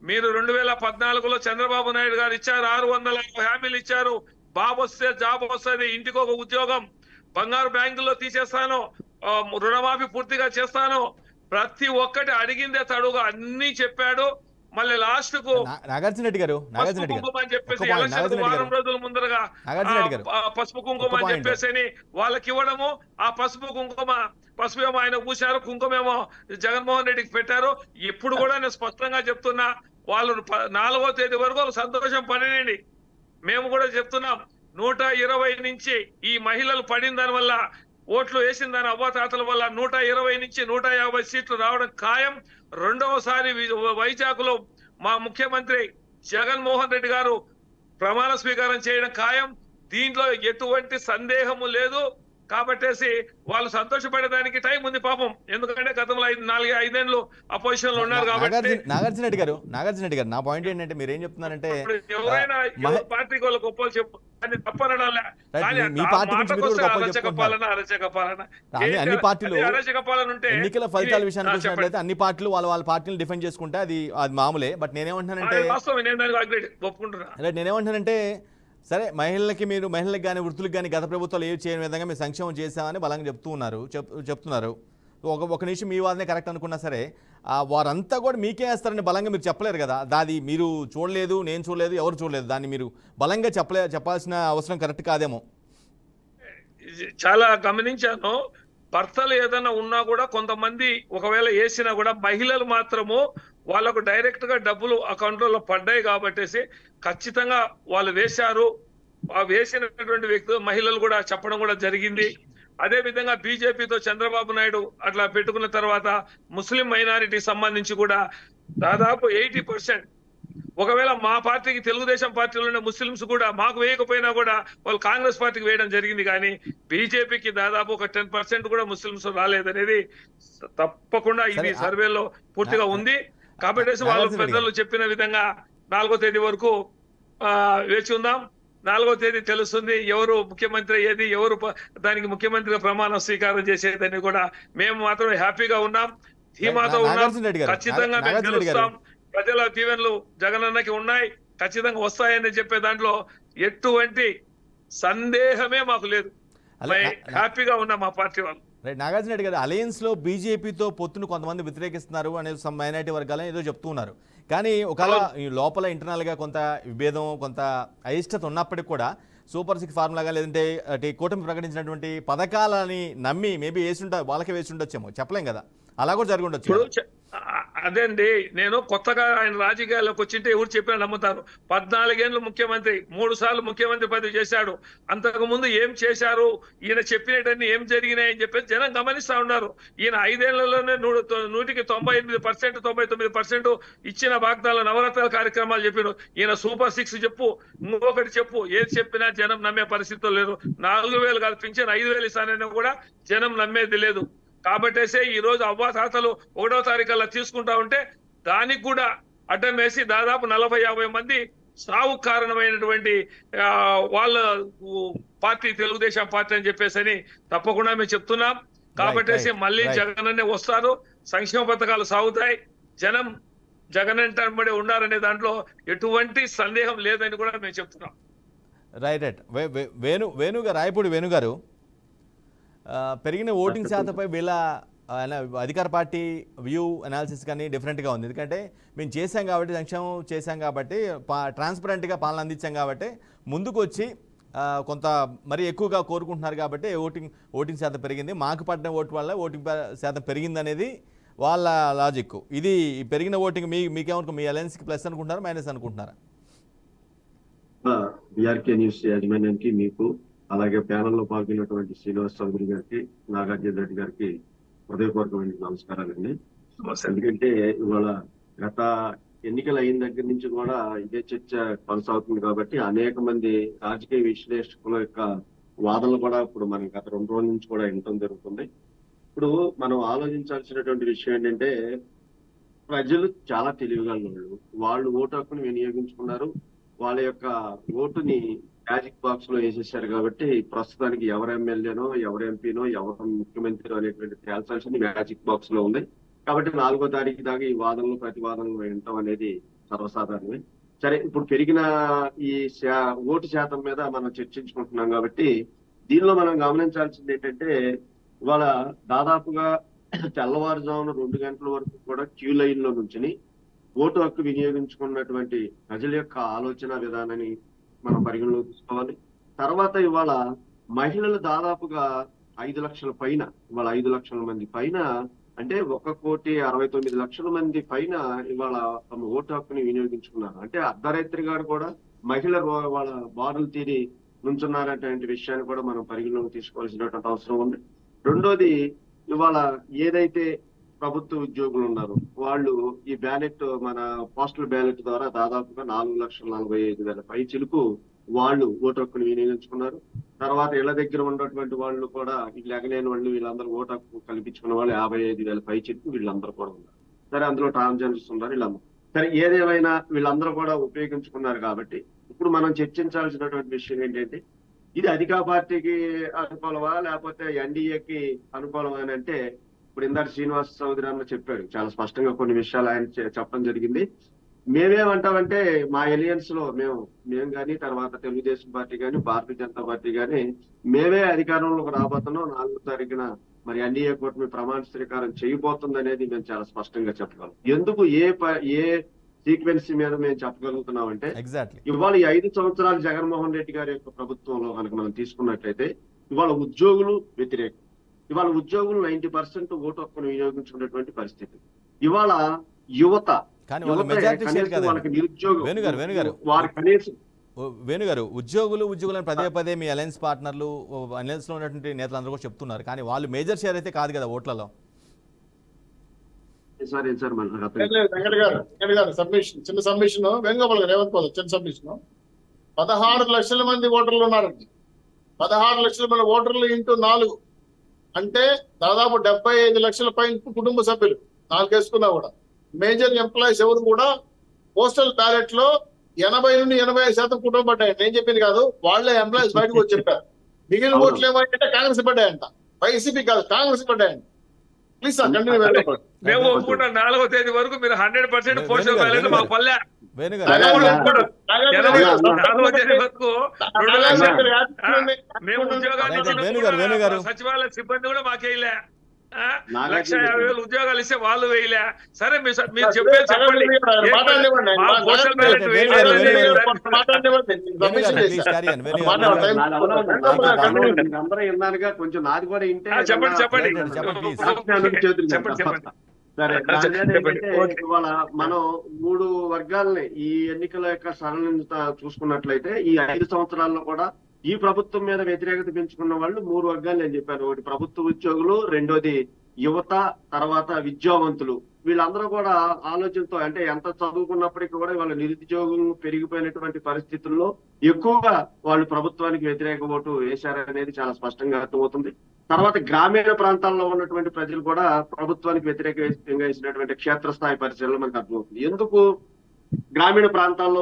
మీరు 2014లో చంద్రబాబు నాయుడు గారు ఇచ్చారు, 600 హామీలు ఇచ్చారు. బాబు వస్తే జాబ్ వస్తుంది, ఇంటికి ఒక ఉద్యోగం, బంగారు బ్యాంకుల్లో తీసేస్తాను, రుణమాఫీ పూర్తిగా చేస్తాను, ప్రతి ఒక్కటి అడిగిందే తడుగా అన్ని చెప్పాడు. మళ్ళీ లాస్ట్ కు నాగార్జున రెడ్డి గారు అని చెప్పేసి ఎలక్షన్ వారం రోజుల ముందరగా పసుపు కుంకుమ అని చెప్పేసి వాళ్ళకి ఇవ్వడము. ఆ పసుపు ఏమో ఆయన పూశారు, కుంకుమేమో జగన్మోహన్ రెడ్డికి పెట్టారు. ఇప్పుడు కూడా నేను స్పష్టంగా చెప్తున్నా, వాళ్ళు 4వ తేదీ వరకు సంతోషం పడినండి. మేము కూడా చెప్తున్నాం, 120 నుంచి ఈ మహిళలు పడిన దాని వల్ల, ఓట్లు వేసిన దాని అవ్వాతాతల వల్ల 120 నుంచి 150 సీట్లు రావడం ఖాయం. 2వసారి వైజాగ్లో మా ముఖ్యమంత్రి జగన్మోహన్ రెడ్డి గారు ప్రమాణ స్వీకారం చేయడం ఖాయం. దీంట్లో ఎటువంటి సందేహము లేదు. కాబట్టేసి వాళ్ళు సంతోషపడేదానికి టైం ఉంది పాపం. ఎందుకంటే గతంలో 4-5 ఏళ్ళు అపోజిషన్ లో ఉన్నారు కాబట్టి. నాగార్జున రెడ్డి గారు నా పాయింట్ ఏంటంటే మీరు ఏం చెప్తున్నారంటే, ఎవరైనా పార్టీకి వాళ్ళకి గొప్పలు చెప్పు అని తప్పనడాలే. అన్ని పార్టీలు ఎన్నికల ఫలితాల విషయానికి వచ్చినట్లయితే అన్ని పార్టీలు వాళ్ళ పార్టీలు డిఫెండ్ చేసుకుంటే అది మామూలే. బట్ నేనేమంటానంటే సరే, మహిళలకి కానీ వృత్తులకు కానీ గత ప్రభుత్వాలు ఏవి చేయని విధంగా మీరు సంక్షేమం చేశామని బలంగా చెప్తున్నారు. ఒక నిమిషం మీ వాదనే కరెక్ట్ అనుకున్నా సరే, వారంతా కూడా మీకే వేస్తారని బలంగా మీరు చెప్పలేరు కదా. దాది మీరు చూడలేదు, నేను చూడలేదు, ఎవరు చూడలేదు. దాన్ని మీరు బలంగా చెప్పాల్సిన అవసరం కరెక్ట్ కాదేమో. చాలా గమనించాను. భర్తలు ఏదైనా ఉన్నా కూడా కొంతమంది ఒకవేళ వేసినా కూడా మహిళలు మాత్రము వాళ్ళకు డైరెక్ట్ గా డబ్బులు అకౌంట్లలో పడ్డాయి కాబట్టేసి ఖచ్చితంగా వాళ్ళు వేశారు. ఆ వేసినటువంటి వ్యక్తులు మహిళలు కూడా చెప్పడం కూడా జరిగింది. అదే విధంగా బీజేపీతో చంద్రబాబు నాయుడు అట్లా పెట్టుకున్న తర్వాత ముస్లిం మైనారిటీ సంబంధించి కూడా దాదాపు 80%, ఒకవేళ మా పార్టీకి తెలుగుదేశం పార్టీలోనే ముస్లింస్ కూడా మాకు వేయకపోయినా కూడా వాళ్ళు కాంగ్రెస్ పార్టీకి వేయడం జరిగింది. కానీ బీజేపీకి దాదాపు ఒక 10% కూడా ముస్లింస్ రాలేదనేది తప్పకుండా ఇది సర్వేలో పూర్తిగా ఉంది. కాబట్టి వాళ్ళు పెద్దలు చెప్పిన విధంగా 4వ తేదీ వరకు వేచి ఉందాం. 4వ తేదీ తెలుస్తుంది ఎవరు ముఖ్యమంత్రి అయ్యేది, ఎవరు దానికి ముఖ్యమంత్రిగా ప్రమాణ స్వీకారం చేసేదని కూడా మేము మాత్రం హ్యాపీగా ఉన్నాం, ధీమాతో ఉన్నాం. ఖచ్చితంగా మేము గెలుస్తాం. ప్రజల దీవెనలు జగనన్నకి ఉన్నాయి, ఖచ్చితంగా వస్తాయని చెప్పే దాంట్లో ఎటువంటి సందేహమే మాకు లేదు. హ్యాపీగా ఉన్నాం మా పార్టీ వాళ్ళు. రైట్, నాగార్జున రెడ్డి గారు, అలయన్స్లో బీజేపీతో పొత్తును కొంతమంది వ్యతిరేకిస్తున్నారు అనే మైనారిటీ వర్గాలని ఏదో చెప్తూ ఉన్నారు. కానీ ఒకవేళ లోపల ఇంటర్నల్గా కొంత విభేదం, కొంత అయిష్టత ఉన్నప్పటికీ కూడా సూపర్ 6 ఫార్ములాగా లేదంటే కూటమి ప్రకటించినటువంటి పథకాలని నమ్మి మేబీ వాళ్ళకే వేసి ఉండొచ్చేమో, చెప్పలేం కదా, అలా కూడా జరిగి ఉండొచ్చు. అదే అండి, నేను కొత్తగా ఆయన రాజకీయాల్లోకి వచ్చింటే ఎవరు చెప్పినా నమ్ముతారు. 14 ఏళ్ళు ముఖ్యమంత్రి, 3 సార్లు ముఖ్యమంత్రి పదవి చేశాడు. అంతకు ముందు ఏం చేశారు, ఈయన చెప్పినవన్నీ ఏం జరిగినాయని చెప్పేసి జనం గమనిస్తా ఉన్నారు. ఈయన 5 ఏళ్లలోనే 100కి 98%, 99% ఇచ్చిన వాగ్దానాలు, నవరత్నాల కార్యక్రమాలు చెప్పారు. ఈయన సూపర్ 6 చెప్పు, ఇంకొకటి చెప్పు, ఏది చెప్పినా జనం నమ్మే పరిస్థితులు లేదు. 4,000 కాదు, పింఛన్ 5,000 ఇస్తానని కూడా జనం నమ్మేది లేదు. కాబట్టేసే ఈ రోజు అవ్వాతాతలు 1వ తారీఖుల్లో తీసుకుంటా ఉంటే దానికి కూడా అడ్డం వేసి దాదాపు 40-50 మంది సావు కారణమైనటువంటి వాళ్ళ పార్టీ తెలుగుదేశం పార్టీ అని చెప్పేసి తప్పకుండా మేము చెప్తున్నాం. కాబట్టేసి మళ్ళీ జగనన్నే వస్తారు, సంక్షేమ పథకాలు సాగుతాయి, జనం జగన్ అంటే ఉండాలనే దాంట్లో ఎటువంటి సందేహం లేదని కూడా మేము చెప్తున్నాం. రైట్. రాయపూడి వేణు గారు, పెరిగిన ఓటింగ్ శాతంపై వీళ్ళ అధికార పార్టీ వ్యూ అనాలిసిస్ కానీ డిఫరెంట్గా ఉంది. ఎందుకంటే మేము చేశాం కాబట్టి, సంక్షేమం చేశాం కాబట్టి, ట్రాన్స్పరెంట్గా పాలన అందించాం కాబట్టి ముందుకు వచ్చి కొంత మరీ ఎక్కువగా కోరుకుంటున్నారు కాబట్టి ఓటింగ్ శాతం పెరిగింది, మాకు పడిన ఓటు వల్ల ఓటింగ్ శాతం పెరిగింది అనేది వాళ్ళ లాజిక్. ఇది పెరిగిన ఓటింగ్ మీకేమనుకో, మీ అలయన్స్కి ప్లస్ అనుకుంటున్నారా, మైనస్ అనుకుంటున్నారా? బీఆర్కే న్యూస్ యాజమాన్యానికి, మీకు, అలాగే ప్యానెల్లో పాల్గొన్నటువంటి శ్రీనివాస్ చౌదరి గారికి, నాగార్జున రెడ్డి గారికి హృదయపూర్వకమైన నమస్కారాలండి. ఎందుకంటే ఇవాళ గత ఎన్నికలు అయిన దగ్గర నుంచి కూడా ఇదే చర్చ కొనసాగుతుంది కాబట్టి అనేక మంది రాజకీయ విశ్లేషకుల యొక్క వాదనలు కూడా ఇప్పుడు మనం గత 2 రోజుల నుంచి కూడా వినటం జరుగుతుంది. ఇప్పుడు మనం ఆలోచించాల్సినటువంటి విషయం ఏంటంటే, ప్రజలు చాలా తెలివిగా వాళ్ళు ఓటు హక్కును వినియోగించుకున్నారు. వాళ్ళ యొక్క ఓటుని మ్యాజిక్ బాక్స్ లో వేసేసారు కాబట్టి ప్రస్తుతానికి ఎవరు ఎమ్మెల్యేనో, ఎవరు ఎంపీనో, ఎవరు ముఖ్యమంత్రి అనేటువంటి తేల్చాల్సింది మ్యాజిక్ బాక్స్ లో ఉంది. కాబట్టి 4వ తారీఖు దాకా ఈ వాదనలు ప్రతివాదనలు వినటం అనేది సర్వసాధారణమే. సరే, ఇప్పుడు పెరిగిన ఈ ఓటు శాతం మీద మనం చర్చించుకుంటున్నాం కాబట్టి దీనిలో మనం గమనించాల్సింది ఏంటంటే, ఇవాళ దాదాపుగా తెల్లవారుజామున 2 గంటల వరకు కూడా క్యూ లైన్ లో నుంచుని ఓటు హక్కు వినియోగించుకున్నటువంటి ప్రజల యొక్క ఆలోచన విధానాన్ని మనం పరిగణలోకి తీసుకోవాలి. తర్వాత ఇవాళ మహిళలు దాదాపుగా 5 లక్షల పైన, ఇవాళ 5 లక్షల మంది పైన, అంటే 1,69,00,000 మంది పైన ఇవాళ తమ ఓటు హక్కుని వినియోగించుకున్నారు. అంటే అర్ధరాత్రి గారు కూడా మహిళలు వాళ్ళ బారులు తీరి నుంచున్నారనేటువంటి విషయాన్ని కూడా మనం పరిగణలోకి తీసుకోవాల్సినటువంటి అవసరం ఉంది. రెండోది, ఇవాళ ఏదైతే ప్రభుత్వ ఉద్యోగులు ఉన్నారు వాళ్ళు ఈ బ్యాలెట్, మన పోస్టల్ బ్యాలెట్ ద్వారా దాదాపుగా 4,45,000 పై చిలుకు వాళ్ళు ఓటు హక్కును వినియోగించుకున్నారు. తర్వాత ఇళ్ల దగ్గర ఉన్నటువంటి వాళ్ళు కూడా, లెగలేని వాళ్ళు, వీళ్ళందరూ ఓటు హక్కు కల్పించుకున్న వాళ్ళు 55,000 పై చిలుకు వీళ్ళందరూ కూడా ఉన్నారు. సరే, అందులో ట్రాన్స్జెండర్స్ ఉన్నారు, వీళ్ళందరూ. సరే, ఏదేమైనా వీళ్ళందరూ కూడా ఉపయోగించుకున్నారు. కాబట్టి ఇప్పుడు మనం చర్చించాల్సినటువంటి విషయం ఏంటంటే, ఇది అధికార పార్టీకి అనుకూలమా లేకపోతే ఎన్డీఏకి అనుకూలమా అని అంటే, ఇప్పుడు ఇందాక శ్రీనివాస్ చౌదరి అన్న చెప్పాడు చాలా స్పష్టంగా, కొన్ని విషయాలు ఆయన చెప్పడం జరిగింది. మేమేమంటామంటే, మా ఎలియన్స్ లో మేము కానీ, తర్వాత తెలుగుదేశం పార్టీ కానీ, భారతీయ జనతా పార్టీ కానీ, మేమే అధికారంలోకి రాబోతున్నాం. 4వ తారీఖున మరి ఎన్డీఏ కూటమి ప్రమాణ స్వీకారం చేయబోతుంది అనేది మేము చాలా స్పష్టంగా చెప్పగలం. ఎందుకు ఏ సీక్వెన్స్ మీద మేము చెప్పగలుగుతున్నాం అంటే ఎగ్జాక్ట్లీ ఇవాళ ఈ 5 సంవత్సరాలు జగన్మోహన్ రెడ్డి గారి యొక్క ప్రభుత్వంలో కనుక మనం తీసుకున్నట్లయితే ఇవాళ ఉద్యోగులు వ్యతిరేకం, ఇవాళ ఉద్యోగులు 90% ఓటు హక్కును వినియోగించుకున్నటువంటి పరిస్థితి. ఇవాళ యువత వాళ్ళకి నిరుద్యోగం వారి కనీసం వేణుగారు ఉద్యోగులను పదే పదే మీ అలయన్స్ పార్ట్నర్లు అలయన్స్ లో ఉన్నటువంటి నేతలందరూ కూడా చెప్తున్నారు, కానీ వాళ్ళు మేజర్ షేర్ అయితే కాదు కదా ఓట్లలో. చిన్న సబ్మిషన్ వేణుగోపాల్ గారు ఏమనుకోవాలి, చిన్న సబ్మిషన్ 16 లక్షల మంది ఓటర్లు ఉన్నారండి. 16 లక్షల మంది ఓటర్లు ఇంటూ 4 అంటే దాదాపు 75 లక్షల పైన కుటుంబ సభ్యులు 4 వేసుకున్నా కూడా. మేజర్ ఎంప్లాయీస్ ఎవరు కూడా పోస్టల్ బ్యాలెట్ లో 80 నుండి 85% కుటుంబం పడ్డాయంట. నేను చెప్పింది కాదు, వాళ్ళే ఎంప్లాయీస్ బయటకు వచ్చి చెప్పారు. మిగిలిన ఓట్లు ఏమంటే కాంగ్రెస్ పడ్డాయంట, వైసీపీ కాదు కాంగ్రెస్ పడ్డాయంట. Please sir continue. మేము ఒప్పుకుంటాం 4వ తేదీ వరకు మీరు 100% పోస్టల్ బ్యాలెట్ మాకు పల్లె. మేము ఉద్యోగాలు సచివాలయ సిబ్బంది కూడా మాకేయలే. 1,50,000 ఉద్యోగాలు ఇస్తే వాళ్ళు వేయలే. సరే మీరు చెప్పేది చెప్పండి. కొంచెం నాది కూడా చెప్పండి సరే. ఇవాళ మనం 3 వర్గాలని ఈ ఎన్నికల యొక్క సరళిని చూసుకున్నట్లయితే ఈ 5 సంవత్సరాల్లో కూడా ఈ ప్రభుత్వం మీద వ్యతిరేకత పెంచుకున్న వాళ్ళు 3 వర్గాలు నేను చెప్పాను. ఒకటి ప్రభుత్వ ఉద్యోగులు, రెండోది యువత, తర్వాత విద్యావంతులు. వీళ్ళందరూ కూడా ఆలోచనతో అంటే ఎంత చదువుకున్నప్పటికీ కూడా వాళ్ళ నిరుద్యోగం పెరిగిపోయినటువంటి పరిస్థితుల్లో ఎక్కువగా వాళ్ళు ప్రభుత్వానికి వ్యతిరేక ఓటు వేశారనేది చాలా స్పష్టంగా అర్థమవుతుంది. తర్వాత గ్రామీణ ప్రాంతాల్లో ఉన్నటువంటి ప్రజలు కూడా ప్రభుత్వానికి వ్యతిరేకంగా వేసినటువంటి క్షేత్రస్థాయి పరిశీలనలు మనకు అర్థమవుతుంది. ఎందుకు గ్రామీణ ప్రాంతాల్లో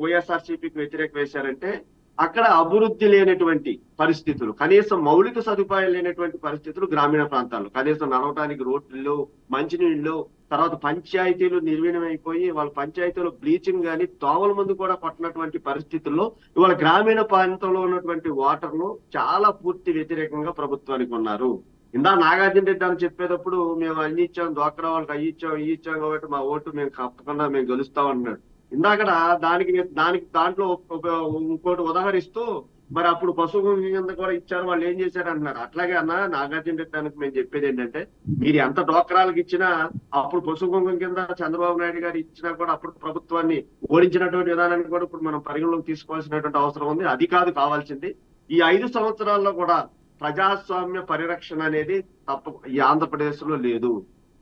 వైఎస్ఆర్సీపీకి వ్యతిరేక వేశారంటే అక్కడ అభివృద్ధి లేనటువంటి పరిస్థితులు, కనీసం మౌలిక సదుపాయాలు లేనటువంటి పరిస్థితులు గ్రామీణ ప్రాంతాల్లో. కనీసం నడవటానికి రోడ్లు, మంచినీళ్లు, తర్వాత పంచాయతీలు నిర్వీణమైపోయి వాళ్ళ పంచాయతీలో బ్లీచింగ్ గానీ దోమల ముందు కూడా కొట్టినటువంటి పరిస్థితుల్లో ఇవాళ గ్రామీణ ప్రాంతంలో ఉన్నటువంటి ఓటర్లు చాలా పూర్తి వ్యతిరేకంగా ప్రభుత్వానికి ఉన్నారు. ఇందా నాగార్జున రెడ్డి అని చెప్పేటప్పుడు మేము అన్ని ఇచ్చాం, డ్వాక్రా వాళ్ళకి అయ్యి ఇచ్చాం కాబట్టి మా ఓటు మేము తప్పకుండా మేము గెలుస్తాం అన్నాడు. ఇందాక దాంట్లో ఇంకోటి ఉదాహరిస్తూ మరి అప్పుడు పశువు కింద కూడా ఇచ్చారు, వాళ్ళు ఏం చేశారు అంటున్నారు. అట్లాగే అన్న నాగార్జున రెడ్డి మేము చెప్పేది ఏంటంటే మీరు ఎంత డోక్రాలకు ఇచ్చినా అప్పుడు పశువు కుంకుమ కింద చంద్రబాబు నాయుడు గారు ఇచ్చినా కూడా అప్పుడు ప్రభుత్వాన్ని ఓడించినటువంటి విధానాన్ని కూడా ఇప్పుడు మనం పరిగణలోకి తీసుకోవాల్సినటువంటి అవసరం ఉంది. అది కాదు కావాల్సింది. ఈ 5 సంవత్సరాల్లో కూడా ప్రజాస్వామ్య పరిరక్షణ అనేది ఈ ఆంధ్రప్రదేశ్ లో లేదు.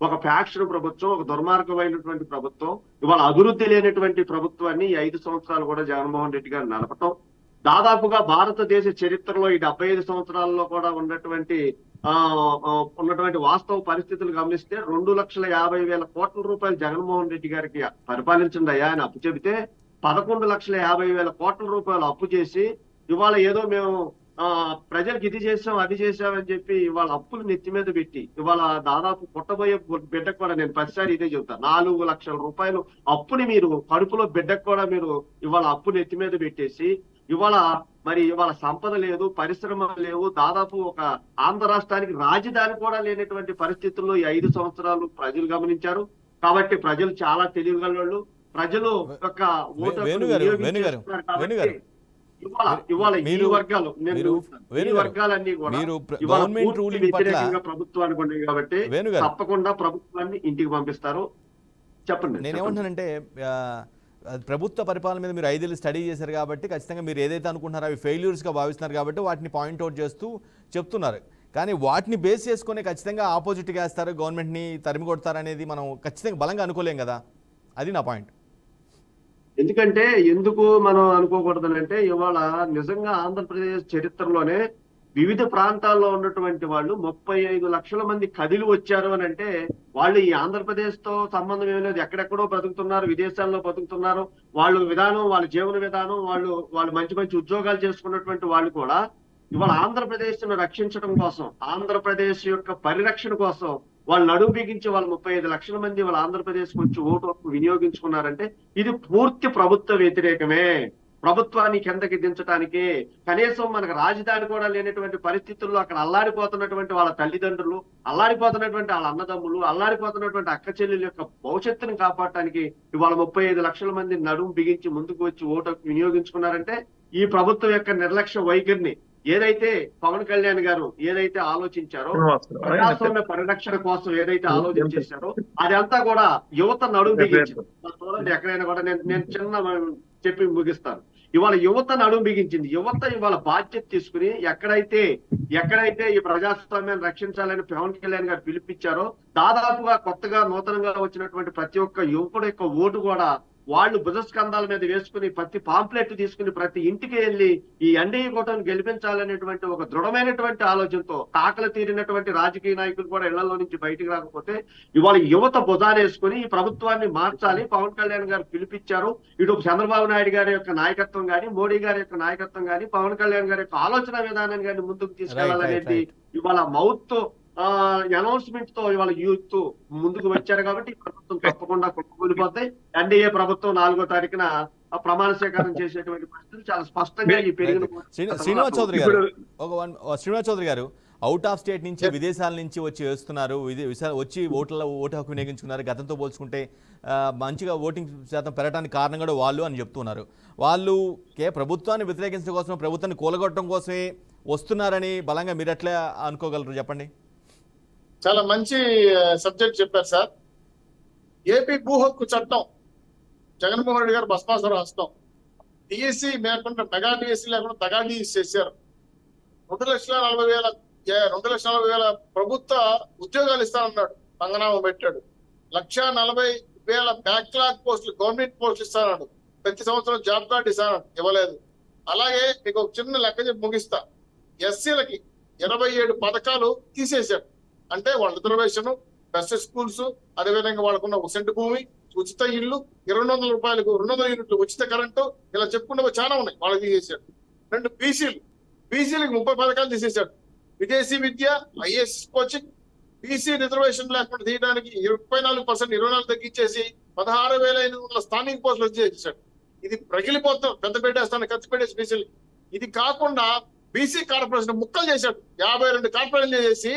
ఒక ఫ్యాక్షన్ ప్రభుత్వం, ఒక దుర్మార్గమైనటువంటి ప్రభుత్వం, ఇవాళ అభివృద్ధి లేనటువంటి ప్రభుత్వాన్ని ఈ 5 సంవత్సరాలు కూడా జగన్మోహన్ రెడ్డి గారు నడపటం దాదాపుగా భారతదేశ చరిత్రలో ఈ 75 సంవత్సరాల్లో కూడా ఉన్నటువంటి వాస్తవ పరిస్థితులు గమనిస్తే 2,50,000 కోట్ల రూపాయలు జగన్మోహన్ రెడ్డి గారికి పరిపాలించండి అయ్యా అని అప్పు చెబితే 11,50,000 కోట్ల రూపాయలు అప్పు చేసి ఇవాళ ఏదో మేము ప్రజలకు ఇది చేసాం అది చేసామని చెప్పి ఇవాళ అప్పులు నెత్తి మీద పెట్టి ఇవాళ దాదాపు పుట్టబోయే బిడ్డకు కూడా నేను ప్రతిసారి ఇదే చెబుతాను, 4 లక్షల రూపాయలు అప్పుని మీరు కడుపులో బిడ్డకు కూడా మీరు ఇవాళ అప్పు నెత్తి మీద పెట్టేసి ఇవాళ సంపద లేదు, పరిశ్రమలు లేవు, దాదాపు ఒక ఆంధ్ర రాష్ట్రానికి రాజధాని కూడా లేనటువంటి పరిస్థితుల్లో ఈ 5 సంవత్సరాలు ప్రజలు గమనించారు. కాబట్టి ప్రజలు చాలా తెలివిగలవాళ్ళు. ప్రజలు యొక్క ఓటు వర్గాలన్నీ కూడా ప్రభుత్వానికి ఉన్నాయి కాబట్టి తప్పకుండా ప్రభుత్వాన్ని ఇంటికి పంపిస్తారు. చెప్పండి. నేనేమంటానంటే ప్రభుత్వ పరిపాలన మీద మీరు 5 ఏళ్ళు స్టడీ చేశారు కాబట్టి ఖచ్చితంగా మీరు ఏదైతే అనుకుంటున్నారో అవి ఫెయిల్యూర్స్గా భావిస్తున్నారు కాబట్టి వాటిని పాయింట్అవుట్ చేస్తూ చెప్తున్నారు. కానీ వాటిని బేస్ చేసుకుని ఖచ్చితంగా ఆపోజిట్గా వేస్తారు, గవర్నమెంట్ని తరిమి కొడతారు అనేది మనం ఖచ్చితంగా బలంగా అనుకోలేం కదా. అది నా పాయింట్. ఎందుకంటే ఎందుకు మనం అనుకోకూడదనంటే ఇవాళ నిజంగా ఆంధ్రప్రదేశ్ చరిత్రలోనే వివిధ ప్రాంతాల్లో ఉన్నటువంటి వాళ్ళు 35 లక్షల మంది కదిలి వచ్చారు అని అంటే వాళ్ళు ఈ ఆంధ్రప్రదేశ్ తో సంబంధం ఏమీ లేదు, ఎక్కడెక్కడో బ్రతుకుతున్నారు, విదేశాల్లో బ్రతుకుతున్నారు. వాళ్ళ విధానం, వాళ్ళ జీవన విధానం, వాళ్ళు మంచి మంచి ఉద్యోగాలు చేసుకున్నటువంటి వాళ్ళు కూడా ఇవాళ ఆంధ్రప్రదేశ్ ను రక్షించడం కోసం, ఆంధ్రప్రదేశ్ యొక్క పరిరక్షణ కోసం వాళ్ళు నడుము బిగించి వాళ్ళు 35 లక్షల మంది వాళ్ళ ఆంధ్రప్రదేశ్ వచ్చి ఓటు హక్కు వినియోగించుకున్నారంటే ఇది పూర్తి ప్రభుత్వ వ్యతిరేకమే. ప్రభుత్వాన్ని కిందకి దించడానికి. కనీసం మనకు రాజధాని కూడా లేనటువంటి పరిస్థితుల్లో అక్కడ అల్లాడిపోతున్నటువంటి వాళ్ళ తల్లిదండ్రులు, అల్లాడిపోతున్నటువంటి వాళ్ళ అన్నదమ్ములు, అల్లాడిపోతున్నటువంటి అక్క చెల్లెల యొక్క భవిష్యత్తును కాపాడటానికి ఇవాళ 35 లక్షల మంది నడుము బిగించి ముందుకు వచ్చి ఓటు వినియోగించుకున్నారంటే ఈ ప్రభుత్వం యొక్క నిర్లక్ష్య వైఖరిని ఏదైతే పవన్ కళ్యాణ్ గారు ఏదైతే ఆలోచించారో, ప్రజాస్వామ్య పరిరక్షణ కోసం ఏదైతే ఆలోచించారో అదంతా కూడా యువత నడుము బిగించింది. చూడండి ఎక్కడైనా కూడా నేను చిన్న చెప్పి ముగిస్తాను. ఇవాళ యువత నడుము బిగించింది. యువత ఇవాళ బాధ్యత తీసుకుని ఎక్కడైతే ఈ ప్రజాస్వామ్యాన్ని రక్షించాలని పవన్ కళ్యాణ్ గారు పిలిపించారో దాదాపుగా కొత్తగా నూతనంగా వచ్చినటువంటి ప్రతి ఒక్క యువకుడు యొక్క ఓటు కూడా వాళ్ళు భుజస్కంధాల మీద వేసుకుని ప్రతి పాంప్లెట్ తీసుకుని ప్రతి ఇంటికి వెళ్లి ఈ ఎన్డీఏ కూటమిని గెలిపించాలనేటువంటి ఒక దృఢమైనటువంటి ఆలోచనతో తాకలు తీరినటువంటి రాజకీయ నాయకులు కూడా ఇళ్లలో నుంచి బయటకు రాకపోతే ఇవాళ యువత భుజానేసుకుని ఈ ప్రభుత్వాన్ని మార్చాలి పవన్ కళ్యాణ్ గారు పిలిపించారు. ఇటు చంద్రబాబు నాయుడు గారి యొక్క నాయకత్వం గాని, మోడీ గారి యొక్క నాయకత్వం గాని, పవన్ కళ్యాణ్ గారి యొక్క ఆలోచన విధానం గాని ముందుకు తీసుకెళ్లాలనేది ఇవాళ మౌత్ అనౌన్స్మెంట్ తో ఇవాళ యూత్ ముందుకు వచ్చారు. కాబట్టి ప్రభుత్వం తప్పకుండా కూలిపోతాయి. ఎన్డీఏ ప్రభుత్వం 4వ తారీఖున ప్రమాణ స్వీకారం చేసేటువంటి పరిస్థితులు చాలా స్పష్టంగా ఈ పెరిగిన. శ్రీనివాస్ చౌదరి గారు అవుట్ ఆఫ్ స్టేట్ నుంచి, విదేశాల నుంచి వచ్చి వేస్తున్నారు, వచ్చి ఓటు హక్కు వినియోగించుకున్నారు. గతంతో పోల్చుకుంటే మంచిగా ఓటింగ్ శాతం పెరగడానికి కారణం కూడా వాళ్ళు అని చెప్తున్నారు. వాళ్ళు ప్రభుత్వాన్ని వ్యతిరేకించడం కోసం, ప్రభుత్వాన్ని కూలగొట్టడం కోసమే వస్తున్నారని బలంగా మీరు ఎట్లా అనుకోగలరు చెప్పండి? చాలా మంచి సబ్జెక్ట్ చెప్పారు సార్. ఏపీ భూ హక్కు చట్టం జగన్మోహన్ రెడ్డి గారు భస్మాసురం హస్తం. డిఎస్సి లేకుండా మెగా డిఎస్సి లేకుండా తగా డిఎస్సి చేశారు. 2,40,000 ప్రభుత్వ ఉద్యోగాలు ఇస్తానన్నాడు, పంగనామం పెట్టాడు. 1,40,000 బ్యాక్లాగ్ పోస్టులు గవర్నమెంట్ పోస్టులు ఇస్తానన్నాడు. ప్రతి సంవత్సరం జాబ్ కార్డు ఇస్తానన్నాడు, ఇవ్వలేదు. అలాగే మీకు ఒక చిన్న లెక్క చెప్పి ముగిస్తా. ఎస్సీలకి 27 పథకాలు తీసేశాడు. అంటే వాళ్ళ రిజర్వేషన్, బెస్ట్ స్కూల్స్, అదేవిధంగా వాళ్ళకున్న సెంట్ భూమి, ఉచిత ఇల్లు, 200 రూపాయలకు 200 యూనిట్లు ఉచిత కరెంటు, ఇలా చెప్పుకున్నవి చాలా ఉన్నాయి. వాళ్ళకి తీసేశాడు. 2 బీసీలకు 30 పథకాలు తీసేశాడు. విదేశీ విద్య, ఐఏఎస్ కోచింగ్, బీసీ రిజర్వేషన్ లేకుండా తీయడానికి 24% 24 తగ్గించేసి 16,500 స్థానిక పోస్టులు చేసేసాడు. ఇది ప్రగిలిపోతాం, పెద్ద పెట్టేస్తాను, ఖర్చు పెట్టేసి బీసీలు. ఇది కాకుండా బీసీ కార్పొరేషన్ ముక్కలు చేశాడు. 52 కార్పొరేషన్ చేసి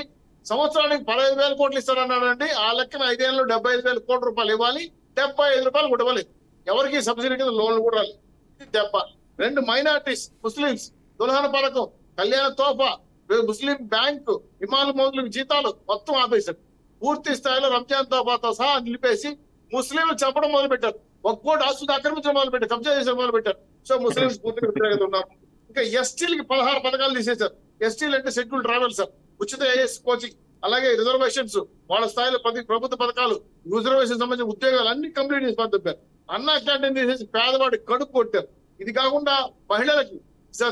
సంవత్సరానికి 15,000 కోట్లు ఇస్తారన్నాడండి. ఆ లెక్కన 5 ఏళ్ళు 75,000 కోట్ల రూపాయలు ఇవ్వాలి. 75 రూపాయలు కూడా ఇవ్వాలి. ఎవరికి సబ్సిడీ కింద లోన్లు కూడా రాలి. దెబ్బ. 2 మైనార్టీస్, ముస్లింస్ దుల్హన్ పథకం, కళ్యాణ తోఫా, ముస్లిం బ్యాంకు, ఇమాల్ మౌదులకు జీతాలు మొత్తం ఆపేశారు. పూర్తి స్థాయిలో రంజాన్ తోఫాతో సహా నిలిపేసి ముస్లింలు చంపడం మొదలు పెట్టారు. ఒక్కోటి ఆస్తులు ఆక్రమించడం మొదలు పెట్టారు, కబ్జా చేసడం మొదలు పెట్టారు. సో ముస్లింస్ పూర్తిగా వ్యతిరేకత ఉన్నారు. ఇంకా ఎస్టీలకి 16 పథకాలు తీసేశారు. ఎస్టీలు అంటే షెడ్యూల్ ట్రావెల్స్, ఉచిత ఐఏఎస్ కోచింగ్, అలాగే రిజర్వేషన్స్, వాళ్ళ స్థాయిలో ప్రభుత్వ పథకాలు, రిజర్వేషన్ సంబంధించిన ఉద్యోగాలు అన్ని కంప్లీట్ చేసి పంపారు. అన్నా క్యాంటీన్ తీసేసి పేదవాడి కడుపు కొట్టారు. ఇది కాకుండా మహిళలకి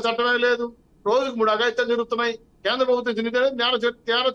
చట్టమే లేదు. రోజుకు 3 అఘాయిత్యాలు జరుగుతున్నాయి. కేంద్ర ప్రభుత్వం న్యాయ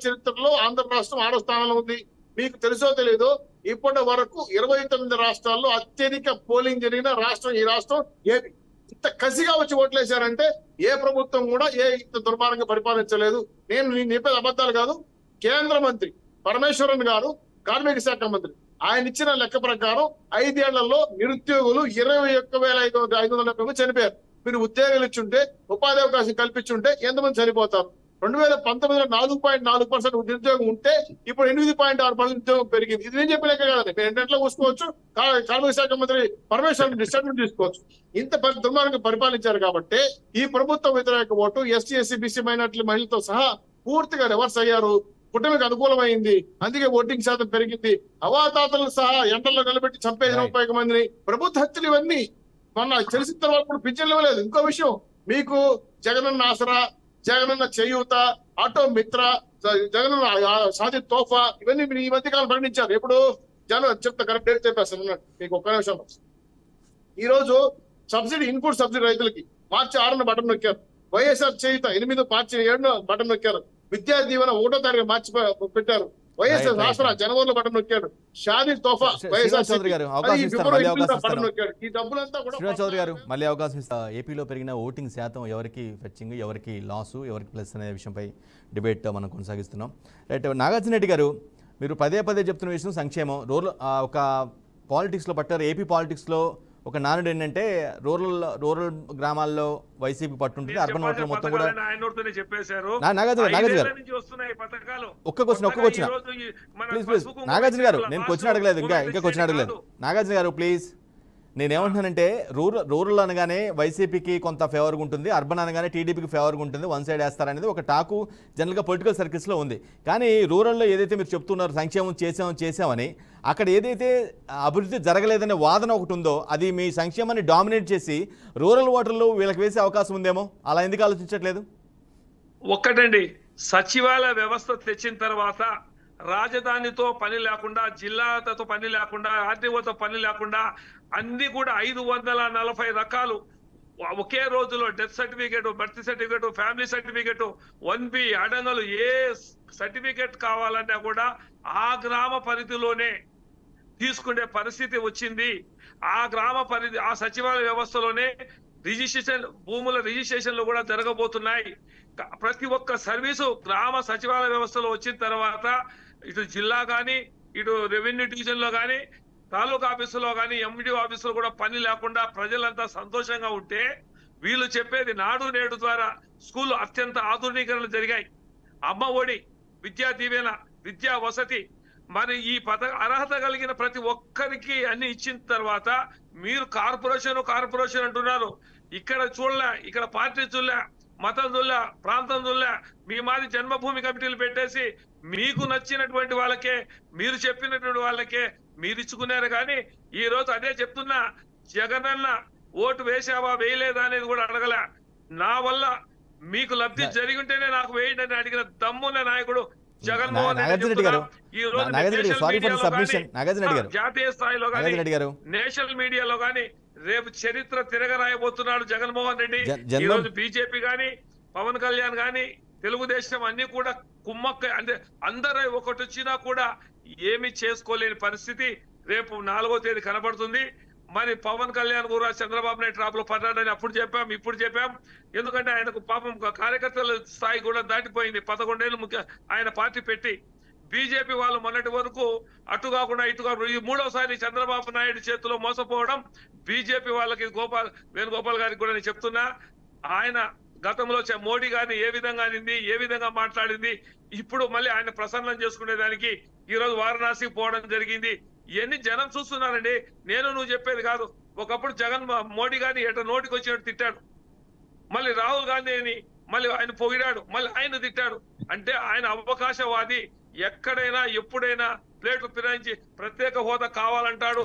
చరిత్రలో ఆంధ్ర రాష్ట్రం 6వ స్థానంలో ఉంది. మీకు తెలుసో తెలియదో ఇప్పటి వరకు 29 రాష్ట్రాల్లో అత్యధిక పోలింగ్ జరిగిన రాష్ట్రం ఈ రాష్ట్రం ఏపీ. ఇంత కసిగా వచ్చి ఓట్లేశారంటే ఏ ప్రభుత్వం కూడా ఇంత దుర్మార్గంగా పరిపాలించలేదు. నేను చెప్పేది అబద్ధాలు కాదు. కేంద్ర మంత్రి పరమేశ్వరన్ గారు, కార్మిక శాఖ మంత్రి, ఆయన ఇచ్చిన లెక్క ప్రకారం 5 ఏళ్లలో నిరుద్యోగులు 21,500 చనిపోయారు. మీరు ఉద్యోగాలు ఇచ్చుంటే, ఉపాధి అవకాశం కల్పించుంటే ఎంతమంది చనిపోతారు? 2019లో 4.4% నిరుద్యోగం ఉంటే ఇప్పుడు 8.6% ఉద్యోగం పెరిగింది. ఇది నేను చెప్పలేక కదండి. మీరు ఇంటర్నెట్లో చూసుకోవచ్చు. కార్మిక శాఖ మంత్రి పరమేశ్వరన్ స్టేట్మెంట్ తీసుకోవచ్చు. ఇంత దుర్మార్గంగా పరిపాలించారు కాబట్టి ఈ ప్రభుత్వ వ్యతిరేక vote ST, SC, BC, minority మహిళలతో సహా పూర్తిగా రివర్స్ అయ్యారు. కుటుంబకి అనుకూలమైంది. అందుకే ఓటింగ్ శాతం పెరిగింది. అవాతాతలు సహా ఎండల్లో నిలబెట్టి చంపేసిన 30 మందిని, ప్రభుత్వ హత్యలు ఇవన్నీ మొన్న తెలిసిన తర్వాత కూడా పింఛన్లు ఇవ్వలేదు. ఇంకో విషయం, మీకు జగనన్న ఆసరా, జగనన్న చేయూత, ఆటో మిత్ర, జగనన్న షాదీ తోఫా, ఇవన్నీ మీరు ఈ మధ్య కాలం ప్రకటించారు. ఎప్పుడు చెప్తా, కరెక్ట్ డేట్ చెప్పేస్తాను మీకు. ఒక్క నిమిషం. ఈ రోజు సబ్సిడీ, ఇన్పుట్ సబ్సిడీ రైతులకి మార్చి 6న బటన్ నొక్కారు. వైఎస్ఆర్ చేయూత 8 మార్చి 7న బటన్ నొక్కారు. విద్యా దీవెన 1వ తారీఖు మార్చి పెట్టారు. వైఎస్ఆర్ ఆసరా జనవరిలో బటన్ నొక్కాడు. షాదీ తోఫా చౌదరి గారు మళ్ళీ అవకాశం ఇస్తా. ఏపీలో పెరిగిన ఓటింగ్ శాతం ఎవరికి ఫెచ్చింగ్, ఎవరికి లాసు, ఎవరికి ప్లస్ అనే విషయంపై డిబేట్ మనం కొనసాగిస్తున్నాం. రైట్, నాగార్జున రెడ్డి గారు, మీరు పదే చెప్తున్న విషయం సంక్షేమం. ఒక పాలిటిక్స్లో పట్టారు. ఏపీ పాలిటిక్స్లో ఒక నానుడు ఏంటంటే రూరల్ గ్రామాల్లో వైసీపీ పట్టుంటుంది, అర్బన్ ఓట్లు మొత్తం కూడా ఆయనతోనే చెప్పేశారు. నాగార్జున గారు నుంచి వస్తున్నాయి పథకాలు. ఒక్క క్వశ్చన్ ప్లీజ్ నాగార్జున గారు, నేను క్వశ్చన్ అడగలేదు, ఇంకా క్వశ్చన్ అడగలేదు. నాగార్జున గారు ప్లీజ్, నేనేమంటున్నానంటే రూరల్ అనగానే వైసీపీకి కొంత ఫేవర్గా ఉంటుంది, అర్బన్ అనగానే టీడీపీకి ఫేవర్గా ఉంటుంది, వన్ సైడ్ వేస్తారనేది ఒక టాకు జనరల్గా పొలిటికల్ సర్కిల్స్లో ఉంది. కానీ రూరల్లో ఏదైతే మీరు చెప్తున్నారు సంక్షేమం చేసామని, అక్కడ ఏదైతే అభివృద్ధి జరగలేదనే వాదన ఒకటి ఉందో అది మీ సంక్షేమాన్ని డామినేట్ చేసి రూరల్ ఓటర్లు వీళ్ళకి వేసే అవకాశం ఉందేమో, అలా ఎందుకు ఆలోచించట్లేదు? ఒక్కటండి, సచివాలయ వ్యవస్థ తెచ్చిన తర్వాత రాజధానితో పని లేకుండా, జిల్లాతో పని లేకుండా, ఆర్టీఓతో పని లేకుండా అన్ని కూడా 540 రకాలు ఒకే రోజులో death certificate, birth certificate, family certificate, 1B అడంగలు ఏ సర్టిఫికేట్ కావాలన్నా కూడా ఆ గ్రామ పరిధిలోనే తీసుకునే పరిస్థితి వచ్చింది. ఆ గ్రామ పరిధి, ఆ సచివాలయ వ్యవస్థలోనే భూముల రిజిస్ట్రేషన్లు కూడా జరగబోతున్నాయి. ప్రతి ఒక్క సర్వీసు గ్రామ సచివాలయ వ్యవస్థలో వచ్చిన తర్వాత ఇటు జిల్లా కానీ, ఇటు రెవెన్యూ డివిజన్ లో కానీ, తాలూకా ఆఫీసులో కానీ, ఎండిఓ ఆఫీసులో కూడా పని లేకుండా ప్రజలంతా సంతోషంగా ఉంటే, వీళ్ళు చెప్పేది నాడు నేడు ద్వారా స్కూల్ అత్యంత ఆధునీకరణలు జరిగాయి, అమ్మ ఒడి, విద్యా దీవెన, విద్యా వసతి, మరి ఈ అర్హత కలిగిన ప్రతి ఒక్కరికి అన్ని ఇచ్చిన తర్వాత మీరు కార్పొరేషన్ అంటున్నారు. ఇక్కడ చూడలే, ఇక్కడ పార్టీ చూడలే, మతం చూడలే, ప్రాంతం చూడలే, మీ మాది జన్మభూమి కమిటీలు పెట్టేసి మీకు నచ్చినటువంటి వాళ్ళకే, మీరు చెప్పినటువంటి వాళ్ళకే మీరు ఇచ్చుకున్నారు. కానీ ఈ రోజు అదే చెప్తున్నా, జగనన్న ఓటు వేసావా వేయలేదా అనేది కూడా అడగలే. నా వల్ల మీకు లబ్ధి జరిగి ఉంటేనే నాకు వేయండి అని అడిగిన దమ్మున్న నాయకుడు జగన్మోహన్ రెడ్డి. జాతీయ స్థాయిలో కానీ, నేషనల్ మీడియాలో కానీ రేపు చరిత్ర తిరగరాయబోతున్నాడు జగన్మోహన్ రెడ్డి. ఈ రోజు బీజేపీ గాని, పవన్ కళ్యాణ్ గాని, తెలుగుదేశం అన్ని కూడా కుమ్మక్క, అంటే అందరూ ఒకటి వచ్చినా కూడా ఏమి చేసుకోలేని పరిస్థితి రేపు 4వ తేదీ కనబడుతుంది. మరి పవన్ కళ్యాణ్ కూడా చంద్రబాబు నాయుడు ట్రాప్ లో పడ్డాడని అప్పుడు చెప్పాం, ఇప్పుడు చెప్పాం. ఎందుకంటే ఆయనకు పాపం కార్యకర్తల స్థాయి కూడా దాటిపోయింది. 11 ఏళ్ళు ఆయన పార్టీ పెట్టి, బీజేపీ వాళ్ళు మొన్నటి వరకు అటు కాకుండా ఇటు కాకుండా ఈ 3వసారి చంద్రబాబు నాయుడు చేతిలో మోసపోవడం బీజేపీ వాళ్ళకి వేణుగోపాల్ గారికి కూడా నేను చెప్తున్నా. ఆయన గతంలో మోడీ గారిని ఏ విధంగా అనింది, ఏ విధంగా మాట్లాడింది, ఇప్పుడు మళ్ళీ ఆయన ప్రసన్నం చేసుకునేదానికి ఈ రోజు వారణాసికి పోవడం జరిగింది. ఇవన్నీ జనం చూస్తున్నారండి, నువ్వు చెప్పేది కాదు. ఒకప్పుడు మోడీ గారిని నోటికి వచ్చినట్టు తిట్టాడు, మళ్ళీ రాహుల్ గాంధీని మళ్ళీ ఆయన పొగిడాడు, మళ్ళీ ఆయన తిట్టాడు. అంటే ఆయన అవకాశవాది, ఎక్కడైనా ఎప్పుడైనా ప్లేట్లు ఫిరాయించి ప్రత్యేక హోదా కావాలంటాడు.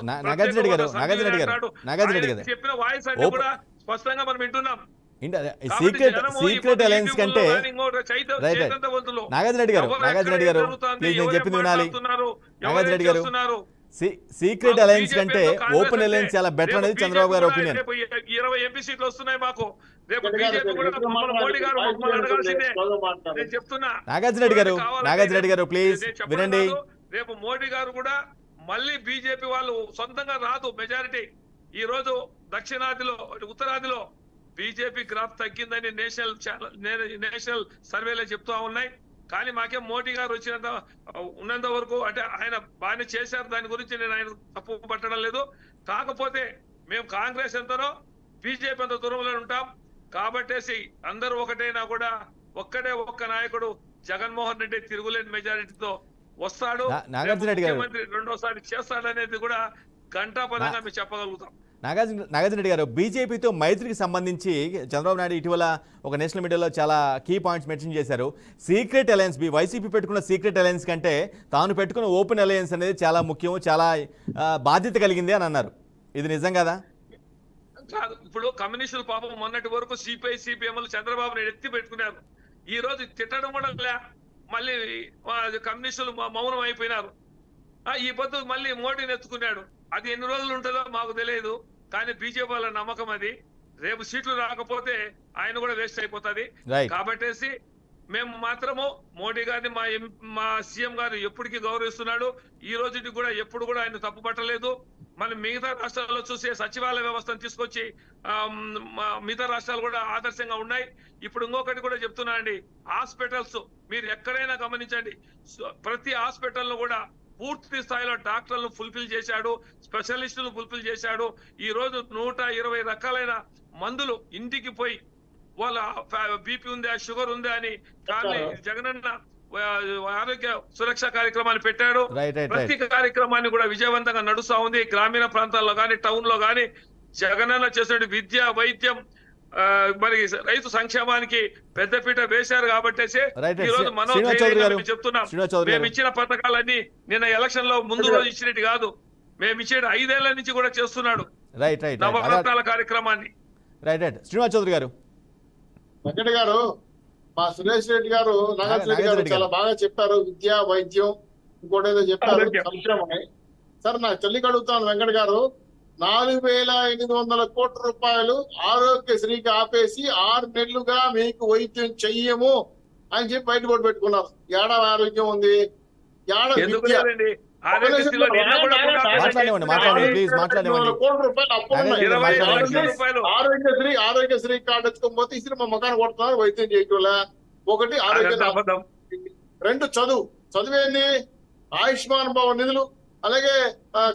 చెప్పిన వాయిస్ అన్ని కూడా స్పష్టంగా మనం వింటున్నాం. సీక్రెట్ అలయన్స్ కంటే నాగార్జున రెడ్డి గారు సీక్రెట్ అలయన్స్ కంటే ఓపెన్ అలయన్స్ చాలా బెటర్ అనేది చంద్రబాబు గారి ఒపీనియన్. 20 ఎంపీ సీట్లు వస్తున్నాయి మాకు. రేపు బీజేపీ కూడా మోడీ గారు అడగాల్సిందే నేను చెప్తున్నా. నాగార్జున రెడ్డి గారు ప్లీజ్ వినండి. రేపు మోడీ గారు కూడా మళ్ళీ బీజేపీ వాళ్ళు సొంతంగా రాదు మెజారిటీ. ఈ రోజు దక్షిణాదిలో, ఉత్తరాదిలో బీజేపీ గ్రాఫ్ తగ్గిందని నేషనల్ సర్వేలే చెప్తా ఉన్నాయి. కానీ మాకేం మోడీ గారు ఉన్నంత వరకు అంటే ఆయన బాగానే చేశారు, దాని గురించి నేను ఆయన తప్పు పట్టడం లేదు. కాకపోతే మేము కాంగ్రెస్ ఎంతనో బీజేపీ అంత దూరంలో ఉంటాం కాబట్టేసి అందరూ ఒకటైనా కూడా ఒక్క నాయకుడు జగన్మోహన్ రెడ్డి తిరుగులేని మెజారిటీతో వస్తాడు, ముఖ్యమంత్రి 2వసారి చేస్తాడనేది కూడా ఘంటాపదంగా మేము చెప్పగలుగుతాం. నాగార్జున రెడ్డి గారు, బీజేపీతో మైత్రికి సంబంధించి చంద్రబాబు నాయుడు ఇటీవల ఒక నేషనల్ మీడియాలో చాలా కీ పాయింట్స్ మెన్షన్ చేశారు. సీక్రెట్ అలయన్స్, వైసీపీ పెట్టుకున్న సీక్రెట్ అలయన్స్ కంటే తాను పెట్టుకున్న ఓపెన్ అలయన్స్ అనేది చాలా ముఖ్యం, చాలా బాధ్యత కలిగింది అని అన్నారు. ఇది నిజం కదా? కాదు. ఇప్పుడు కమ్యూనిస్టులు పాపం మొన్నటి వరకు సిపిఐ సిపిఎంలు చంద్రబాబు నాయుడు ఎత్తి పెట్టుకున్నారు. ఈ రోజు తిట్టడం కూడా లే, మళ్ళీ కమ్యూనిస్టులు మౌనం అయిపోయినారు. ఈ పొద్దు మళ్ళీ మోడీని ఎత్తుకున్నాడు. అది ఎన్ని రోజులు ఉంటుందో మాకు తెలియదు, కానీ బీజేపీ వాళ్ళ నమ్మకం అది. రేపు సీట్లు రాకపోతే ఆయన కూడా వేస్ట్ అయిపోతుంది. కాబట్టేసి మేము మాత్రము మోడీ గారిని మా సీఎం గారు ఎప్పటికీ గౌరవిస్తున్నాడు. ఈ రోజుకి కూడా ఎప్పుడు కూడా ఆయన తప్పు పట్టలేదు. మనం మిగతా రాష్ట్రాల్లో చూసే సచివాలయ వ్యవస్థను తీసుకొచ్చి మిగతా రాష్ట్రాలు కూడా ఆదర్శంగా ఉన్నాయి. ఇప్పుడు ఇంకొకటి కూడా చెప్తున్నా అండి, హాస్పిటల్స్ మీరు ఎక్కడైనా గమనించండి, ప్రతి హాస్పిటల్లో కూడా పూర్తి స్థాయిలో డాక్టర్లను ఫుల్ఫిల్ చేశాడు, స్పెషలిస్టులు ఫుల్ఫిల్ చేశాడు. ఈ రోజు 120 రకాలైన మందులు ఇంటికి పోయి వాళ్ళ బీపీ ఉందా, షుగర్ ఉందా అని జగనన్న ఆరోగ్య సురక్ష కార్యక్రమాన్ని పెట్టాడు. ప్రతి కార్యక్రమాన్ని కూడా విజయవంతంగా నడుస్తా ఉంది. గ్రామీణ ప్రాంతాల్లో గానీ, టౌన్ లో గానీ జగనన్న చేసిన విద్య, వైద్యం, మరి రైతు సంక్షేమానికి పెద్దపీట వేశారు. కాబట్టి ఈ రోజు మనం చెప్తున్నాం, మేము ఇచ్చిన పథకాలన్నీ నిన్న ఎలక్షన్ లో ముందు రోజు ఇచ్చినట్టు కాదు, మేము ఇచ్చేది 5 ఏళ్ల నుంచి కూడా చేస్తున్నాడు నవరత్నాల కార్యక్రమాన్ని. శ్రీనివాస్ చౌదరి గారు, వెంకట గారు, మా సురేష్ రెడ్డి గారు, నాగార్జున గారు చాలా బాగా చెప్పారు. విద్య, వైద్యం, ఇంకోటి ఏదో చెప్పారు సంక్షేమని. సార్ నాకు తెలియక అడుగుతాను వెంకట గారు, 4,800 కోట్ల రూపాయలు ఆరోగ్యశ్రీకి ఆపేసి 6 నెలలుగా మీకు వైద్యం చెయ్యము అని చెప్పి బయట బోర్డు పెట్టుకున్నారు. ఏడా ఆరోగ్యం ఉంది, ఆరోగ్యశ్రీ కార్డు వచ్చుకోకపోతే ఇసురు మా మకాన్ని కొడుతున్నారు వైద్యం చేయటంలా. ఒకటి ఆరోగ్య, 2 చదువేంది, ఆయుష్మాన్ భవ నిధులు, అలాగే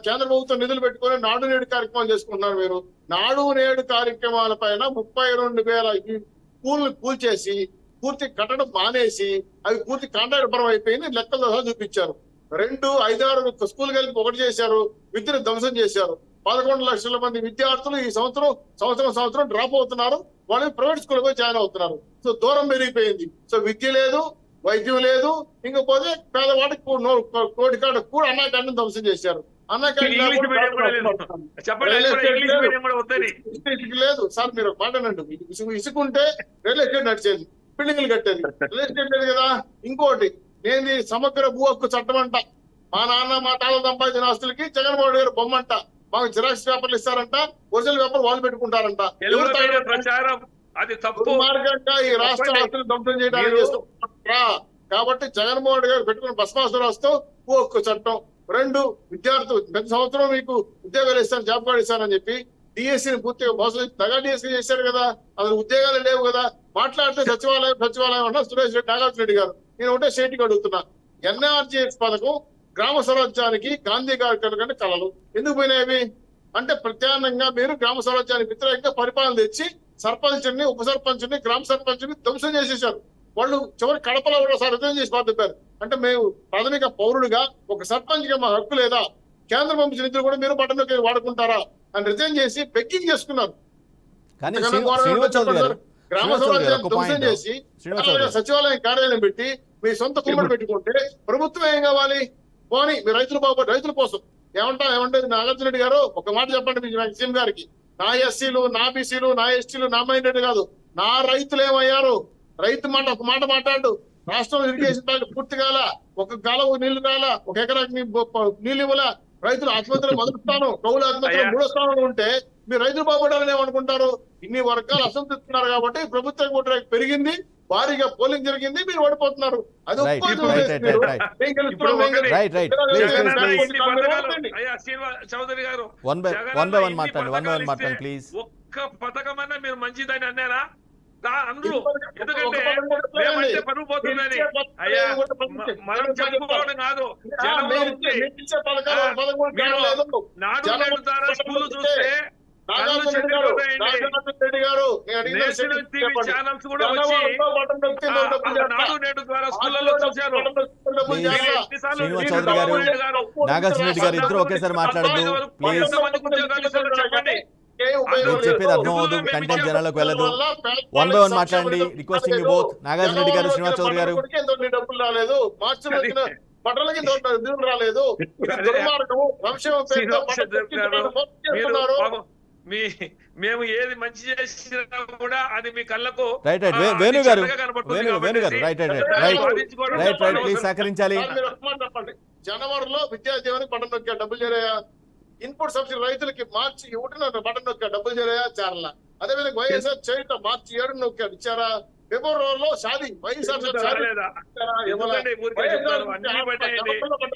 కేంద్ర ప్రభుత్వం నిధులు పెట్టుకొని నాడు నేడు కార్యక్రమాలు చేసుకుంటున్నారు. మీరు నాడు నేడు కార్యక్రమాల పైన 32,000 స్కూల్ని కూల్చేసి పూర్తి కట్టడం మానేసి అవి పూర్తి కాంట్రాక్ట్ పరం అయిపోయింది. లెక్కలు సహా చూపించారు. 5-6 స్కూల్ కలిపి ఒకటి చేశారు, విద్యను ధ్వంసం చేశారు. 11 లక్షల మంది విద్యార్థులు ఈ సంవత్సరం డ్రాప్ అవుతున్నారు. వాళ్ళు ప్రైవేట్ స్కూల్ పోయి జాయిన్ అవుతున్నారు. సో దూరం పెరిగిపోయింది. సో విద్య లేదు, వైద్యం లేదు. ఇంకపోతే పేదవాడికి కోటి కాడ కూడా అన్నా క్యాంటీన్ ధ్వంసం చేశారు. అన్నా క్యాంటీన్ లేదు సార్. మీరు మాట్లాడండి. ఇసుకుంటే రియల్ ఎస్టేట్ నడిచేది, బిల్డింగ్లు కట్టేది, రియల్ ఎస్టేట్ లేదు కదా. ఇంకోటి నేను సమగ్ర భూ హక్కు చట్టం అంట. మా నాన్న మా తాత సంపాదించిన ఆస్తులకి జగన్మోహన్ గారు బొమ్మంట. మాకు జిరాక్స్ పేపర్లు ఇస్తారంట, ఒరిజినల్ పేపర్ వాళ్ళు పెట్టుకుంటారంట. మార్గంగా ఈ రాష్ట్ర ఆస్తులు ధ్వంసం చేయడానికి కాబట్టి జగన్మోహన్ గారు పెట్టుకున్న భస్మాసురాస్తో భూ హక్కు చట్టం. 2 విద్యార్థులు ప్రతి సంవత్సరం మీకు ఉద్యోగాలు ఇస్తాను, జాబ్ కార్డు ఇస్తానని చెప్పి డిఎస్సీని పూర్తిగా మోసం దగా డిఎస్సీ చేశారు కదా. అసలు ఉద్యోగాలు లేవు కదా. మాట్లాడితే సచివాలయం అన్న సురేష్ రెడ్డి, నాగార్జున రెడ్డి గారు. నేను ఒకటే స్టేట్కి అడుగుతున్నా, ఎన్ఆర్జీఎస్ పథకం గ్రామ స్వరాజ్యానికి గాంధీ గారి కంటే కలలు ఎందుకు పోయినాయి అంటే ప్రత్యామ్నాయంగా మీరు గ్రామ స్వరాజ్యానికి వ్యతిరేకంగా పరిపాలన తెచ్చి సర్పంచ్ని, ఉప సర్పంచ్ని, గ్రామ సర్పంచ్ని ధ్వంసం చేసేసారు. వాళ్ళు చివరి కడపలో కూడా రిజైన్ చేసి బాధ్యపారు. అంటే మేము ప్రాథమిక పౌరుడిగా ఒక సర్పంచ్ గా మా హక్కు లేదా, కేంద్ర పంపించిన నిధులు కూడా మీరు బటన్లోకి వాడుకుంటారా అని రిజైన్ చేసి బెక్కింగ్ చేసుకున్నారు. గ్రామ స్వరాజ్యాన్ని ధ్వంసం చేసి సచివాలయం కార్యాలయం పెట్టి మీ సొంత కుమ్మడి పెట్టుకుంటే ప్రభుత్వం ఏం కావాలి? పోనీ మీ రైతులు బాగుపడి రైతుల కోసం ఏమంటే నాగార్జున రెడ్డి గారు ఒక మాట చెప్పండి మీ సీఎం గారికి. నా ఎస్సీలు, నా బీసీలు, నా ఎస్టీలు, నా మైనారిటీ కాదు, నా రైతులు ఏమయ్యారు? రైతు మాట ఒక మాట మాట్లాడు. రాష్ట్రంలో ఇరిగేషన్ ప్రాజెక్ట్ పూర్తి కాల, ఒక కాలం నీళ్లు కాల, ఒక ఎకరాకి నీళ్ళు ఇవ్వాల, రైతులు ఆత్మహత్యలు మొదటి స్థానం, కౌలు ఆత్మహత్యలు 3వ స్థానంలో ఉంటే మీరు రైతులు బాగుపడాలని ఏమనుకుంటారు? ఇన్ని వర్గాలు అసంతృప్తున్నారు కాబట్టి ప్రభుత్వం కూడా పెరిగింది, భారీగా పోలింగ్ జరిగింది, మీరు ఓడిపోతున్నారు. అది చౌదరి గారు ఒక్క పథకమన్నా మీరు మంచిదని అన్నారా? అందరూ ఎందుకంటే మేమంటే పరువు పోతుందని. అయ్యా మనం చెప్పుకోవడం కాదు, నాడు నేడు ద్వారా స్కూల్ చూస్తే నేషనల్ టీవీ ఛానల్స్ కూడా వచ్చి నాడు నేడు ద్వారా స్కూళ్ళలో చూశారు. నాగార్జున రెడ్డి గారు ఇద్దరు ఒకేసారి మాట్లాడదు. చెప్పండి, చెప్పేది అర్థం అవుతుంది, కంటెంట్ జనాలకు వెళ్ళదు. 1 by 1 మాట్లాడండి. రిక్వెస్టింగ్ బోత్ నాగార్జున రెడ్డి గారు, శ్రీనివాస్ చౌదరి గారు. డబ్బులు రాలేదు, పట్టణలకి నిధులు రాలేదు, మేము ఏది మంచి చేసినా కూడా అది మీ కళ్ళకు వేణు గారు సహకరించాలి. జనవరిలో విద్యా దీవెనకి బటన్ నొక్కా డబ్బులు చేరాయా? ఇన్పుట్ సబ్సిడీ రైతులకి మార్చి 1 బటన్ నొక్కా డబ్బులు చేరాయా? చేరలా. అదేవిధంగా వైఎస్ఆర్ చేయుట మార్చి 7 నొక్కాడు, ఇచ్చారా? ఫిబ్రవరిలో షాదీ వైఎస్ఆర్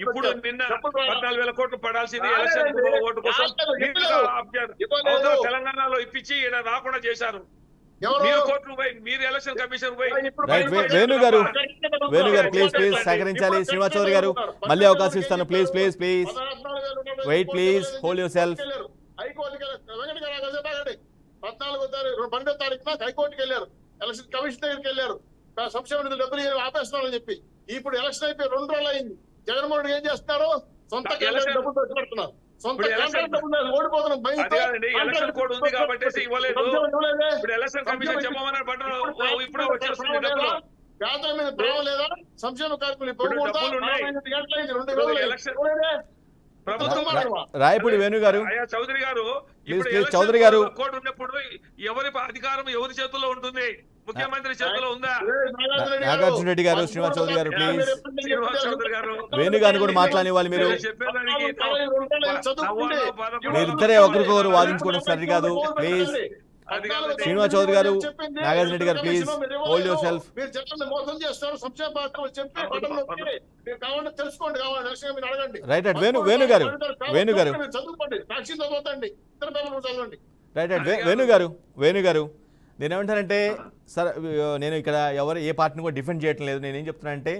ఇప్పుడు నిన్న 14,000 కోట్లు పడాల్సింది ఎలక్షన్ ఓటు కోసం తెలంగాణలో ఇప్పించి ఈయన రాకుండా చేశారు. ఎవరు మీరు కోర్టుకు పోయి మీరు ఎలక్షన్ కమిషన్ పోయి ఇప్పుడు రైట్ వేణు గారు ప్లీజ్ సహకరించాలి. శ్రీనివాస్ చౌదరి గారు మళ్ళీ అవకాశం ఇస్తాను. Please wait please hold yourself. హైకోర్టుకి వెంకట గారు 12వ తారీఖున హైకోర్టుకి వెళ్ళారు, ఎలక్షన్ కమిషన్ దగ్గరికి వెళ్ళారు, సంక్షేమ నిధులు డబ్బులు ఆపేస్తున్నారని చెప్పి. ఇప్పుడు ఎలక్షన్ అయిపోయి 2 రోజులు అయింది. జగన్మోహన్ రెడ్డి ఏం చేస్తున్నారు? సొంత డబ్బులు ఖర్చు పెడుతున్నారు, సొంత ఓడిపోతున్నాం భయంతో. ఎలక్షన్ కోడ్ ఉంది కాబట్టి ఇవ్వలేదు. ఇప్పుడు ఎలక్షన్ కమిషన్ చెప్పమని పట్టణం ఇప్పుడు వచ్చేస్తుంది డబ్బులు. పేదల మీద భావం లేదా? సంక్షేమ కార్యక్రమాలు రాయపూడి వేణు గారు, చౌదరి గారు, చౌదరి గారు కోడ్ ఉన్నప్పుడు ఎవరి అధికారం ఎవరి చేతుల్లో ఉంటుంది? ముఖ్యమంత్రి చేతిలో ఉందా? నాగార్జున రెడ్డి గారు, శ్రీనివాస్ చౌదరి గారు ప్లీజ్. శ్రీనివాస్ చౌదరి గారు వేణు గారిని కూడా మాట్లాడనివ్వాలి. మీరు మీరిద్దరే ఒకరికొకరు వాదించుకోవడం సరి కాదు. ప్లీజ్ శ్రీనివాస్ చౌదరి గారు, నాగార్జున రెడ్డి గారు ప్లీజ్ హోల్డ్ యువర్ సెల్ఫ్. మోసం చేస్తారు సంక్షేమ పథకాలు చెప్పి కావాలంటే తెలుసుకోండి, కావాలి అడగండి. రైట్ వేణు గారు చదువుకోండి, సాక్షి చదవద్దండి, ఇతర పేపర్లు చదవండి. రైట్ వేణు గారు నేనేమంటానంటే సార్, నేను ఇక్కడ ఏ పార్టీని కూడా డిఫెండ్ చేయటం లేదు. నేనేం చెప్తున్నానంటే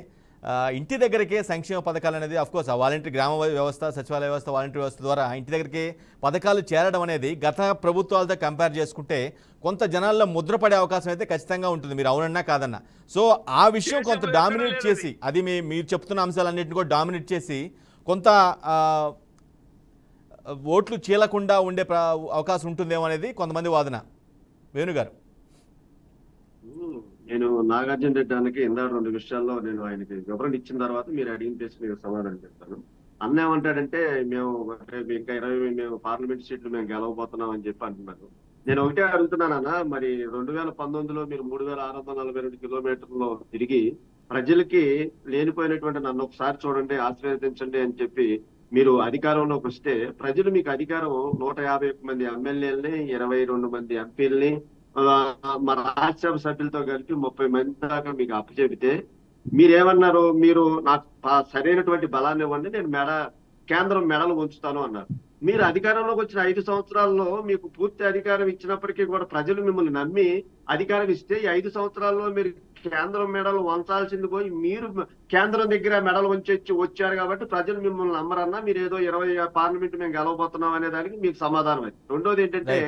ఇంటి దగ్గరికే సంక్షేమ పథకాలు అనేది అఫ్కోర్స్ ఆ వాలంటరీ గ్రామ వ్యవస్థ, సచివాలయ వ్యవస్థ, వాలంటరీ వ్యవస్థ ద్వారా ఇంటి దగ్గరికి పథకాలు చేరడం అనేది గత ప్రభుత్వాలతో కంపేర్ చేసుకుంటే కొంత జనాల్లో ముద్రపడే అవకాశం అయితే ఖచ్చితంగా ఉంటుంది, మీరు అవునన్నా కాదన్నా. సో ఆ విషయం కొంత డామినేట్ చేసి, అది మీరు చెప్తున్న అంశాలన్నింటినీ కూడా డామినేట్ చేసి కొంత ఓట్లు చీలకుండా ఉండే అవకాశం ఉంటుందేమో అనేది కొంతమంది వాదన. వేణుగారు, నేను నాగార్జున రెడ్డి అన్నకి ఇందా 2 విషయాల్లో నేను ఆయనకి వివరణ ఇచ్చిన తర్వాత మీరు అడిగిన ప్రశ్న మీకు సమాధానం చెప్తాను. అన్న ఏమంటాడంటే మేము ఇంకా 20 మేము పార్లమెంట్ సీట్లు మేము గెలవబోతున్నాం అని చెప్పి అంటున్నారు. నేను ఒకటే అడుగుతున్నానన్నా, మరి 2019లో మీరు 3642 కిలోమీటర్లు తిరిగి ప్రజలకి లేనిపోయినటువంటి నన్ను ఒకసారి చూడండి, ఆశీర్వదించండి అని చెప్పి మీరు అధికారంలోకి వస్తే ప్రజలు మీకు అధికారం 151 మంది ఎమ్మెల్యేలని, 22 మంది ఎంపీలని, మా రాజ్యసభ సభ్యులతో కలిపి 30 మంది దాకా మీకు అప్పచెబితే మీరేమన్నారు? మీరు నాకు సరైనటువంటి బలాన్ని ఇవ్వండి, నేను కేంద్రం మెడలు ఉంచుతాను అన్నారు. మీరు అధికారంలోకి వచ్చిన 5 సంవత్సరాల్లో మీకు పూర్తి అధికారం ఇచ్చినప్పటికీ కూడా ప్రజలు మిమ్మల్ని నమ్మి అధికారం ఇస్తే ఈ 5 సంవత్సరాల్లో మీరు కేంద్రం మెడలు వంచాల్సింది పోయి మీరు కేంద్రం దగ్గర మెడలు వంచి వచ్చారు కాబట్టి ప్రజలు మిమ్మల్ని నమ్మరన్నా, మీరు ఏదో 20 పార్లమెంట్ మేము గెలవబోతున్నాం అనే దానికి మీకు సమాధానం అది. రెండోది ఏంటంటే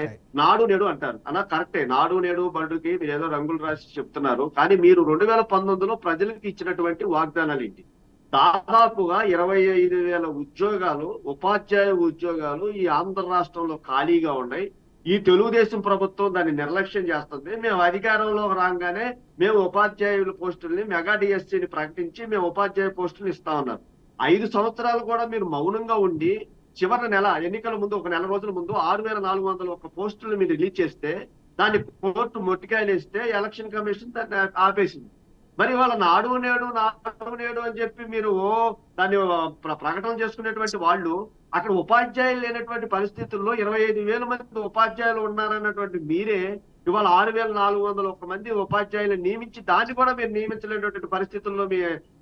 నాడు నేడు అంటారు అన్న, కరెక్టే, నాడు నేడు బడుకి మీరు ఏదో రంగులు రాసి చెప్తున్నారు. కానీ మీరు 2019లో ప్రజలకు ఇచ్చినటువంటి వాగ్దానాలు ఏంటి? దాదాపుగా 25,000 ఉద్యోగాలు, ఉపాధ్యాయ ఉద్యోగాలు ఈ ఆంధ్ర రాష్ట్రంలో ఖాళీగా ఉన్నాయి. ఈ తెలుగుదేశం ప్రభుత్వం దాన్ని నిర్లక్ష్యం చేస్తుంది. మేము అధికారంలోకి రాగానే మేము ఉపాధ్యాయుల పోస్టుల్ని మెగా డిఎస్సీని ప్రకటించి మేము ఉపాధ్యాయ పోస్టులు ఇస్తా ఉన్నారు. 5 సంవత్సరాలు కూడా మీరు మౌనంగా ఉండి చివరి నెల ఎన్నికల ముందు 1 నెల రోజుల ముందు 6,401 పోస్టులు మీరు రిలీజ్ చేస్తే దాన్ని కోర్టు మొట్టికాయలు వేస్తే ఎలక్షన్ కమిషన్ దాన్ని ఆపేసింది. మరి వాళ్ళ నాడు నేడు అని చెప్పి మీరు దాన్ని ప్రకటన చేసుకునేటువంటి వాళ్ళు అక్కడ ఉపాధ్యాయులు లేనటువంటి పరిస్థితుల్లో 25,000 మంది ఉపాధ్యాయులు ఉన్నారన్నటువంటి మీరే ఇవాళ 6,401 మంది ఉపాధ్యాయులు నియమించి దాన్ని కూడా మీరు నియమించలేనటువంటి పరిస్థితుల్లో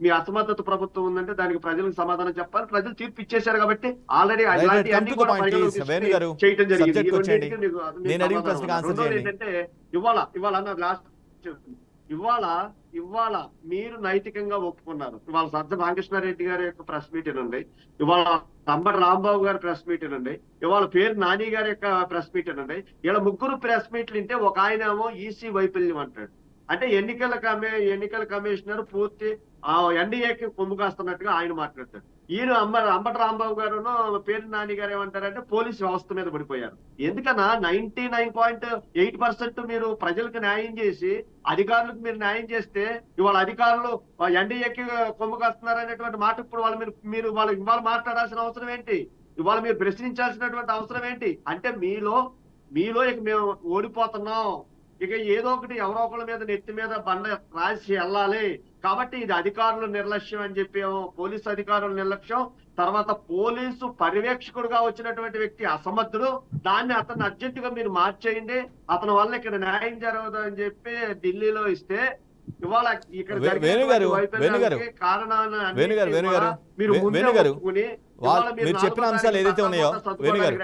మీ అసమర్థత ప్రభుత్వం ఉందంటే దానికి ప్రజలకు సమాధానం చెప్పాలి. ప్రజలు తీర్పు ఇచ్చేశారు కాబట్టి ఆల్రెడీ చేయటం జరిగింది. ఏంటంటే ఇవాళ మీరు నైతికంగా ఒప్పుకున్నారు. ఇవాళ సజ్జ రామకృష్ణారెడ్డి గారి యొక్క ప్రెస్ మీట్ ఉంది, ఇవాళ అంబటి రాంబాబు గారి ప్రెస్ మీట్ ఉంది, ఇవాళ పేరు నాని గారి యొక్క ప్రెస్ మీట్ ఉంది. ఇలా 3 ప్రెస్ మీట్లు ఉంటే ఒక ఆయన ఏమో ఈసీ వైఫల్యం అంటాడు. అంటే ఎన్నికల కమిషనర్ పూర్తి ఎన్డీఏకి కొమ్ము కాస్తున్నట్టుగా ఆయన మాట్లాడతాడు. ఈయన అంబటి రాంబాబు గారు పేరు నాని గారు ఏమంటారంటే పోలీసు వ్యవస్థ మీద పడిపోయారు. ఎందుకన్నా 99.8% మీరు ప్రజలకు న్యాయం చేసి అధికారులకు మీరు న్యాయం చేస్తే ఇవాళ అధికారులు ఎన్డీఏకి కొమ్ము కాస్తున్నారు అనేటువంటి మాట ఇప్పుడు మీరు ఇవాళ మాట్లాడాల్సిన అవసరం ఏంటి? ఇవాళ మీరు ప్రశ్నించాల్సినటువంటి అవసరం ఏంటి? అంటే మీలో ఇక మేము ఓడిపోతున్నాం, ఇక ఏదో ఒకటి ఎవరో ఒకళ్ళ మీద నెత్తి మీద బండ రాసి వెళ్ళాలి కాబట్టి ఇది అధికారుల నిర్లక్ష్యం అని చెప్పి పోలీసు అధికారుల నిర్లక్ష్యం, తర్వాత పోలీసు పర్యవేక్షకుడుగా వచ్చినటువంటి వ్యక్తి అసమర్థుడు, దాన్ని అతను అర్జెంటుగా మీరు మార్చేయండి, అతని వల్ల ఇక్కడ న్యాయం జరగదు అని చెప్పి ఢిల్లీలో ఇస్తే ఇవాళ ఇక్కడ మీరు చెప్పిన అంశాలు ఏదైతే ఉన్నాయో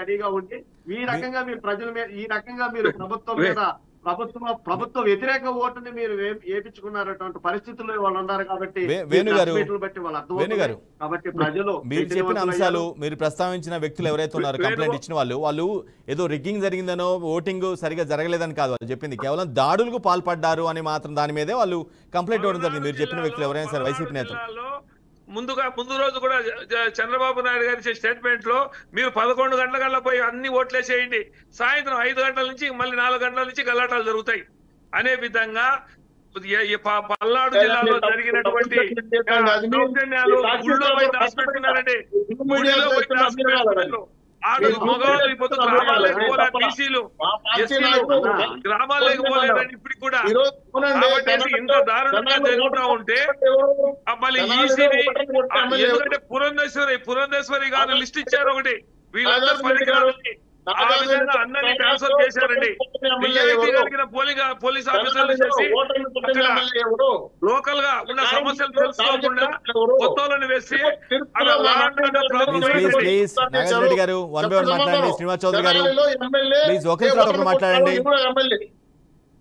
రెడీగా ఉండి ఈ రకంగా మీరు ప్రజల మీద ఈ రకంగా మీరు ప్రభుత్వం మీద ప్రభుత్వ వ్యతిరేక ఓటుని మీరు వేయించుకున్నారటువంటి పరిస్థితుల్లో వాళ్ళు ఉన్నారు కాబట్టి వేణు గారు, బట్టి వాళ్ళు వేణు గారు, కాబట్టి ప్రజలు మీరు చెప్పిన అంశాలు, మీరు ప్రస్తావించిన వ్యక్తులు ఎవరైతే ఉన్నారో కంప్లైంట్ ఇచ్చిన వాళ్ళు ఏదో రిగ్గింగ్ జరిగిందనో ఓటింగ్ సరిగా జరగలేదని కాదు వాళ్ళు చెప్పింది, కేవలం దాడులకు పాల్పడ్డారు అని మాత్రం దాని మీదే వాళ్ళు కంప్లైంట్ ఇవ్వడం జరిగింది. మీరు చెప్పిన వ్యక్తులు ఎవరైనా సరే వైసీపీ నేతలు ముందు రోజు కూడా చంద్రబాబు నాయుడు గారి స్టేట్మెంట్ లో మీరు 11 గంటల పోయి అన్ని ఓట్లేసేయండి, సాయంత్రం 5 గంటల నుంచి మళ్ళీ 4 గంటల నుంచి గలాటాలు జరుగుతాయి అనే విధంగా పల్నాడు జిల్లాలో జరిగినటువంటి గుళ్ళో పోయి దాచిపెట్టుకున్నారండి. గుడిలో పోయి దాచిపెట్టుకున్నారు. మగవాళ్ళు ఇప్పుడు గ్రామాల్లోకి పోలేదు, బీసీలు గ్రామాల్లోకి పోలేదని ఇప్పటికి కూడా. కాబట్టి ఇంత దారుణంగా జరుగుతూ ఉంటే మళ్ళీ ఈసీని, ఎందుకంటే పురంధేశ్వరి గారు లిస్ట్ ఇచ్చారు ఒకటి, వీళ్ళందరూ పనికిరాలని ఆ విధంగా అందరినీ ట్రాన్స్ఫర్ చేశారండి. నిజాయితీ కలిగిన పోలీస్ ఆఫీసర్లు చేసి లోకల్ గా ఉన్న సమస్యలు తెలుసుకోకుండా కొత్తలను వేసి నాగార్జున గారు వన్ బై వన్ మాట్లాడండి. శ్రీనివాస్ చౌదరి గారు ప్లీజ్ ఒకరి మాట్లాడండి.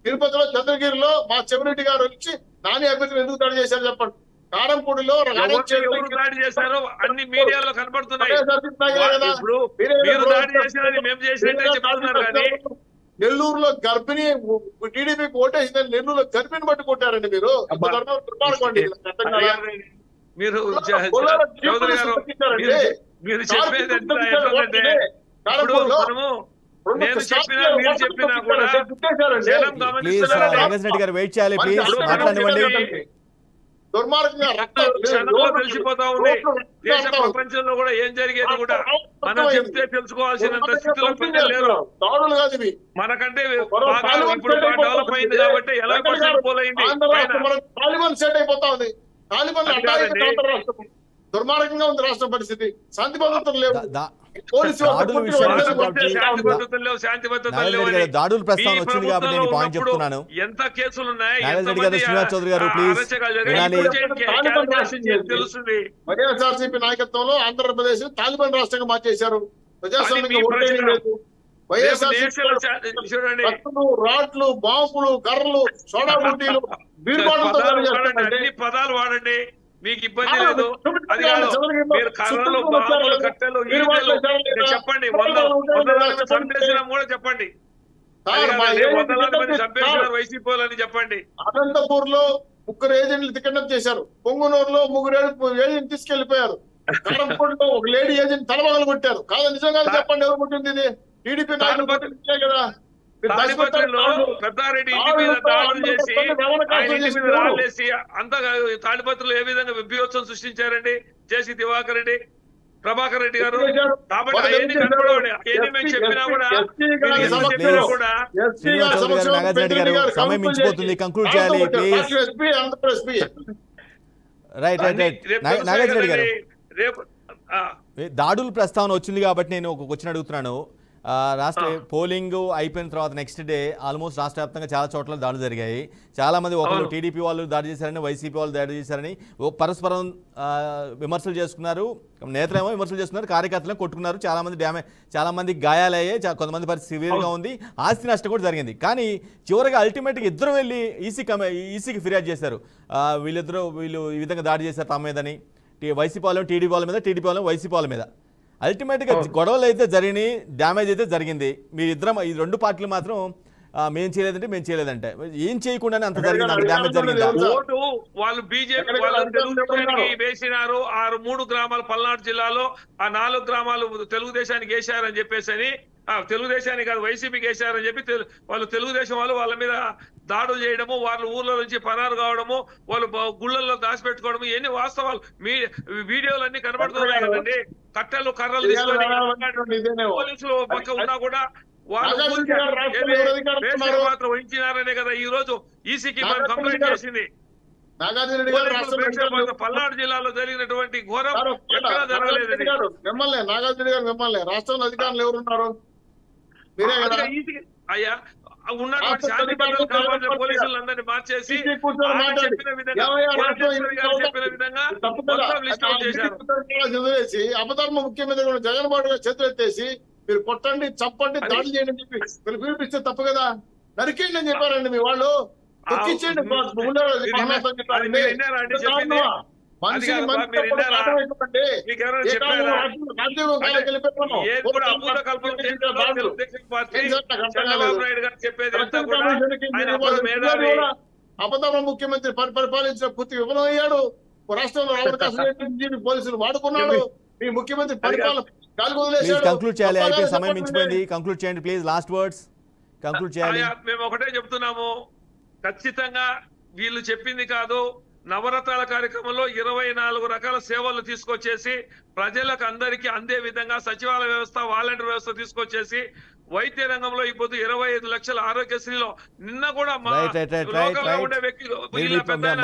తిరుపతిలో చంద్రగిరిలో మా చెవిరెడ్డి గారు వచ్చి నాని అభ్యర్థులు ఎందుకు దాడి చేశారు చెప్పండి. కారంపూడిలో దాడి చేశారో అన్ని మీడియాలో కనబడుతున్నాయి. ఇప్పుడు మీరు దాడి చేశారని మేము చేసినట్టే చెప్తున్నారు కానీ నెల్లూరులో గర్భిణి టీడీపీకి ఓటేసిందని నెల్లూరులో గర్భిణిని బట్టి కొట్టారండి మీరు. మీరు చౌదరి గారు మీరు చెప్పేది ఎట్లంటే ఇప్పుడు మనము నేను చెప్పినా మీరు చెప్పినా కూడా జనం గమనిస్తున్నారు. గారు వెయిట్ చేయాలి ప్లీజ్, మాట్లాడండి. దుర్మార్గంగా క్షణంలో తెలిసిపోతా ఉంది. దేశ ప్రపంచంలో కూడా ఏం జరిగేది కూడా మనం చెప్తే తెలుసుకోవాల్సినంత స్థితిలో లేరు. మనకంటే బాగా ఇప్పుడు డెవలప్ అయింది కాబట్టి ఎలా పోలైంది. తాలిబాన్ సెట్ అయిపోతా ఉంది. తాలిబాన్ దుర్మార్గంగా ఉంది రాష్ట్ర పరిస్థితి. శాంతి భద్రతలు లేవు. దాడుల ప్రస్తావన వచ్చింది కాబట్టి నేను పాయింట్ చెప్తున్నాను. ఎంత కేసులు ఉన్నాయి. శ్రీనివాస్ చౌదరి గారు ప్లీజ్ తెలుస్తుంది. వైఎస్ఆర్సీపీ నాయకత్వంలో ఆంధ్రప్రదేశ్ తాలిబాన్ రాష్ట్రంగా మార్చేశారు. ప్రజాస్వామ్యంగా చూడండి, రాడ్లు, బాంబులు, కర్రలు, సోడా బుడ్డీలు, అన్ని పదాలు వాడండి, మీకు ఇబ్బంది లేదు. అది కాదు, మీరు కర్రలు, బాంబులు, కట్టెలు, ఈటెలు చెప్పండి. 100 చంపేసినా కూడా చెప్పండి. చంపేసినారు వైసీపీ అని చెప్పండి. అనంతపూర్ లో 3 ఏజెంట్లు కిడ్నాప్ చేశారు. పొంగునూరులో 3 ఏజెంట్ తీసుకెళ్లిపోయారు. కారంపూడిలో ఒక లేడీ ఏజెంట్ తలబగలు కొట్టారు. కాదు నిజంగా చెప్పండి, ఎవరు కొట్టింది ఇది? టీడీపీ నాయకులు కదా. తాడిపత్రిలో పెద్దారెడ్డి ఇంటి మీద దాడులు చేసి ఆయన ఇంటి మీద రాళ్ళేసి అంతా తాడిపత్రిలో ఏ విధంగా విభ్యోత్సవం సృష్టించారండి చేసి దివాకర్ రెడ్డి, ప్రభాకర్ రెడ్డి గారు. కాబట్టి అవన్నీ కనబడవండి. అవన్నీ మేము చెప్పినా కూడా సమయం మించిపోతుంది, కంక్లూడ్ చేయాలి please. Right right right Nagarjuna Reddy గారు, రేపు దాడుల ప్రస్తావన వచ్చింది కాబట్టి నేను ఒక క్వశ్చన్ అడుగుతున్నాను. రాష్ట్ర పోలింగ్ అయిపోయిన తర్వాత నెక్స్ట్ డే ఆల్మోస్ట్ రాష్ట్ర వ్యాప్తంగా చాలా చోట్ల దాడులు జరిగాయి. చాలామంది ఒకరు టీడీపీ వాళ్ళు దాడి చేశారని, వైసీపీ వాళ్ళు దాడి చేశారని పరస్పరం విమర్శలు చేసుకున్నారు. నేతలేమో విమర్శలు చేస్తున్నారు, కార్యకర్తలను కొట్టుకున్నారు. చాలామంది గాయాలయ్యాయి, కొంతమంది పరిస్థితి సివియర్గా ఉంది, ఆస్తి నష్టం కూడా జరిగింది. కానీ చివరిగా అల్టిమేట్గా ఇద్దరు వెళ్ళి ఈసీకి ఫిర్యాదు చేశారు. వీళ్ళు ఈ విధంగా దాడి చేశారు తమ మీదని, వైసీపీ వాళ్ళ టీడీపీ వాళ్ళ మీద, టీడీపీ వాళ్ళ వైసీపీ వాళ్ళ మీద. అల్టిమేట్గా గొడవలు అయితే జరిగినాయి, డ్యామేజ్ అయితే జరిగింది. మీరిద్దరం ఈ 2 పార్టీలు మాత్రం మేము చేయలేదంటే ఏం చేయకుండానే అంత జరిగింది, అంత డ్యామేజ్ జరిగింది. ఓటు వాళ్ళు బీజేపీ తెలుగుదేశానికి వేసినారు. 3 గ్రామాలు పల్నాడు జిల్లాలో, ఆ 4 గ్రామాలు తెలుగుదేశానికి వేశారని చెప్పేసి, తెలుగుదేశానికి కాదు వైసీపీకి వేశారని చెప్పి వాళ్ళు తెలుగుదేశం వాళ్ళ మీద దాడులు చేయడము, వాళ్ళ ఊర్ల నుంచి పరారు కావడము, వాళ్ళు గుళ్ళల్లో దాచిపెట్టుకోవడము, ఇవన్నీ వాస్తవాలు వీడియోలన్నీ కనబడుతున్నాయి కదండి. కట్టెలు కర్రలు తీసుకొని పోలీసులు పక్క ఉన్నా కూడా వాళ్ళు మాత్రం వహించినారనే కదా ఈ రోజు ఈసీకి మనం కంప్లైంట్ చేసింది. పల్నాడు జిల్లాలో జరిగినటువంటి ఘోరం ఎక్కడా జరగలేదు. నాగార్జున గారు మిమ్మల్ని రాష్ట్రంలో అధికారులు ఎవరున్నారు? అయ్యా ఉన్నటువంటి శాంతి భద్రతలు కాపాడిన పోలీసులందరినీ మార్చేసి చెప్పిన విధంగా చదివేసి అపధర్మ ముఖ్యమంత్రి జగన్మోహన్ గారు చేతులు ఎత్తేసి మీరు కొట్టండి, చంపండి, దాడి చేయండి అని చెప్పి మీరు పిలిపిస్తే తప్పు కదా. నరికేయండి అని చెప్పారండి మీ వాళ్ళు. తొక్కించండి అబద్ధమ ముఖ్యమంత్రి పరిపాలించిన పూర్తి విఫలమయ్యాడు. రాష్ట్రంలో రావడానికి పోలీసులు వాడుకున్నాడు. మీ ముఖ్యమంత్రి పరిపాలన కంక్లూడ్ చేయాలి. అయిపోయి సమయం మించిపోయింది. కంక్లూడ్ చేయండి ప్లీజ్. లాస్ట్ వర్డ్స్ కంక్లూడ్ చేయాలి. మేము ఒకటే చెప్తున్నాము, ఖచ్చితంగా వీళ్ళు చెప్పింది కాదు. నవరత్నాల కార్యక్రమంలో 24 రకాల సేవలు తీసుకొచ్చేసి ప్రజలకు అందరికీ అందే విధంగా సచివాలయ వ్యవస్థ, వాలంటీర్ వ్యవస్థ తీసుకొచ్చేసి వైద్య రంగంలో ఇప్పుడు 25 లక్షల ఆరోగ్యశ్రీలో నిన్న కూడా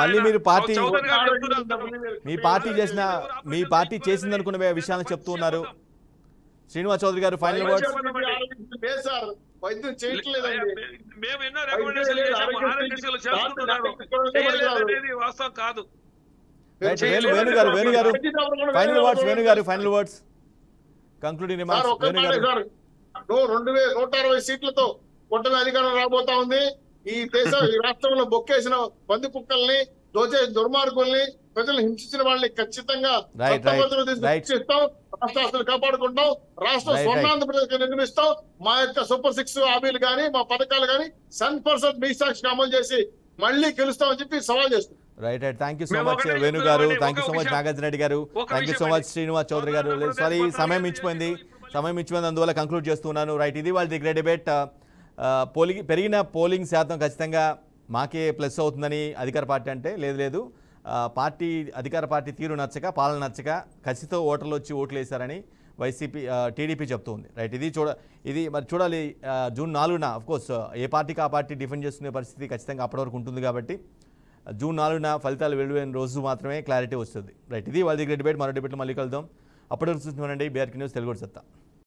మళ్ళీ మీరు మీ పార్టీ చేసింది అనుకునే విషయాలను చెప్తున్నారు. శ్రీనివాస్ చౌదరి గారు ఫైనల్ వర్డ్స్. వైద్యం చేయట్లేదండి. మేము ఎన్నో రికమెండేషన్లు చేశాము, ఆరోగ్యశ్రీలు చేస్తున్నారు, చేయలేదనేది వాస్తవం కాదు. వేణు గారు ఫైనల్ వర్డ్స్ కంక్లూడింగ్ రిమార్క్స్. 160 సీట్లతో కూటమి అధికారం రాబోతా ఉంది. ఈ రాష్ట్రంలో బొక్కేసిన పంది కుక్కల్ని, దోచే దుర్మార్గుల్ని, ప్రజలు హింసించిన వాళ్ళని ఖచ్చితంగా శిక్షిస్తాం. రాష్ట్ర ఆస్తులు కాపాడుకుంటాం. రాష్ట్ర స్వర్ణాంధ్రప్రదేశ్ నిర్మిస్తాం. మా యొక్క సూపర్ 6 హామీలు కానీ మా పథకాలు కానీ 100% మీ సాక్షిగా అమలు చేసి మళ్ళీ గెలుస్తామని చెప్పి సవాల్ చేస్తాం. Right. Thank you so much Venu garu. Thank you so much Nagarjuna Reddy garu. Thank you so much Srinivas Chowdary garu. Sorry సమయం మించిపోయింది, అందువల్ల కంక్లూడ్ చేస్తున్నాను. రైట్, ఇది వాళ్ళ గ్రేట్ డిబేట్. పెరిగిన పోలింగ్ శాతం ఖచ్చితంగా మాకే ప్లస్ అవుతుందని అధికార పార్టీ అంటే లేదు, అధికార పార్టీ తీరు నచ్చక, పాలన నచ్చక కసితో ఓటర్లు వచ్చి ఓట్లు వేశారని టీడీపీ చెప్తుంది. రైట్, ఇది మరి చూడాలి. జూన్ 4న అఫ్కోర్స్ ఏ పార్టీకి ఆ పార్టీ డిఫెండ్ చేసుకునే పరిస్థితి ఖచ్చితంగా అప్పటి వరకు ఉంటుంది కాబట్టి జూన్ 4న ఫలితాలు వెలువడిన రోజు మాత్రమే క్లారిటీ వస్తుంది. రైట్, ఇది వాళ్ళ గ్రేట్ డిబేట్. మరో డిబేట్లో మళ్ళీ కలుద్దాం. అప్పటి వరకు చూస్తున్నానండి బీఆర్కే న్యూస్ తెలుగు సత్తా.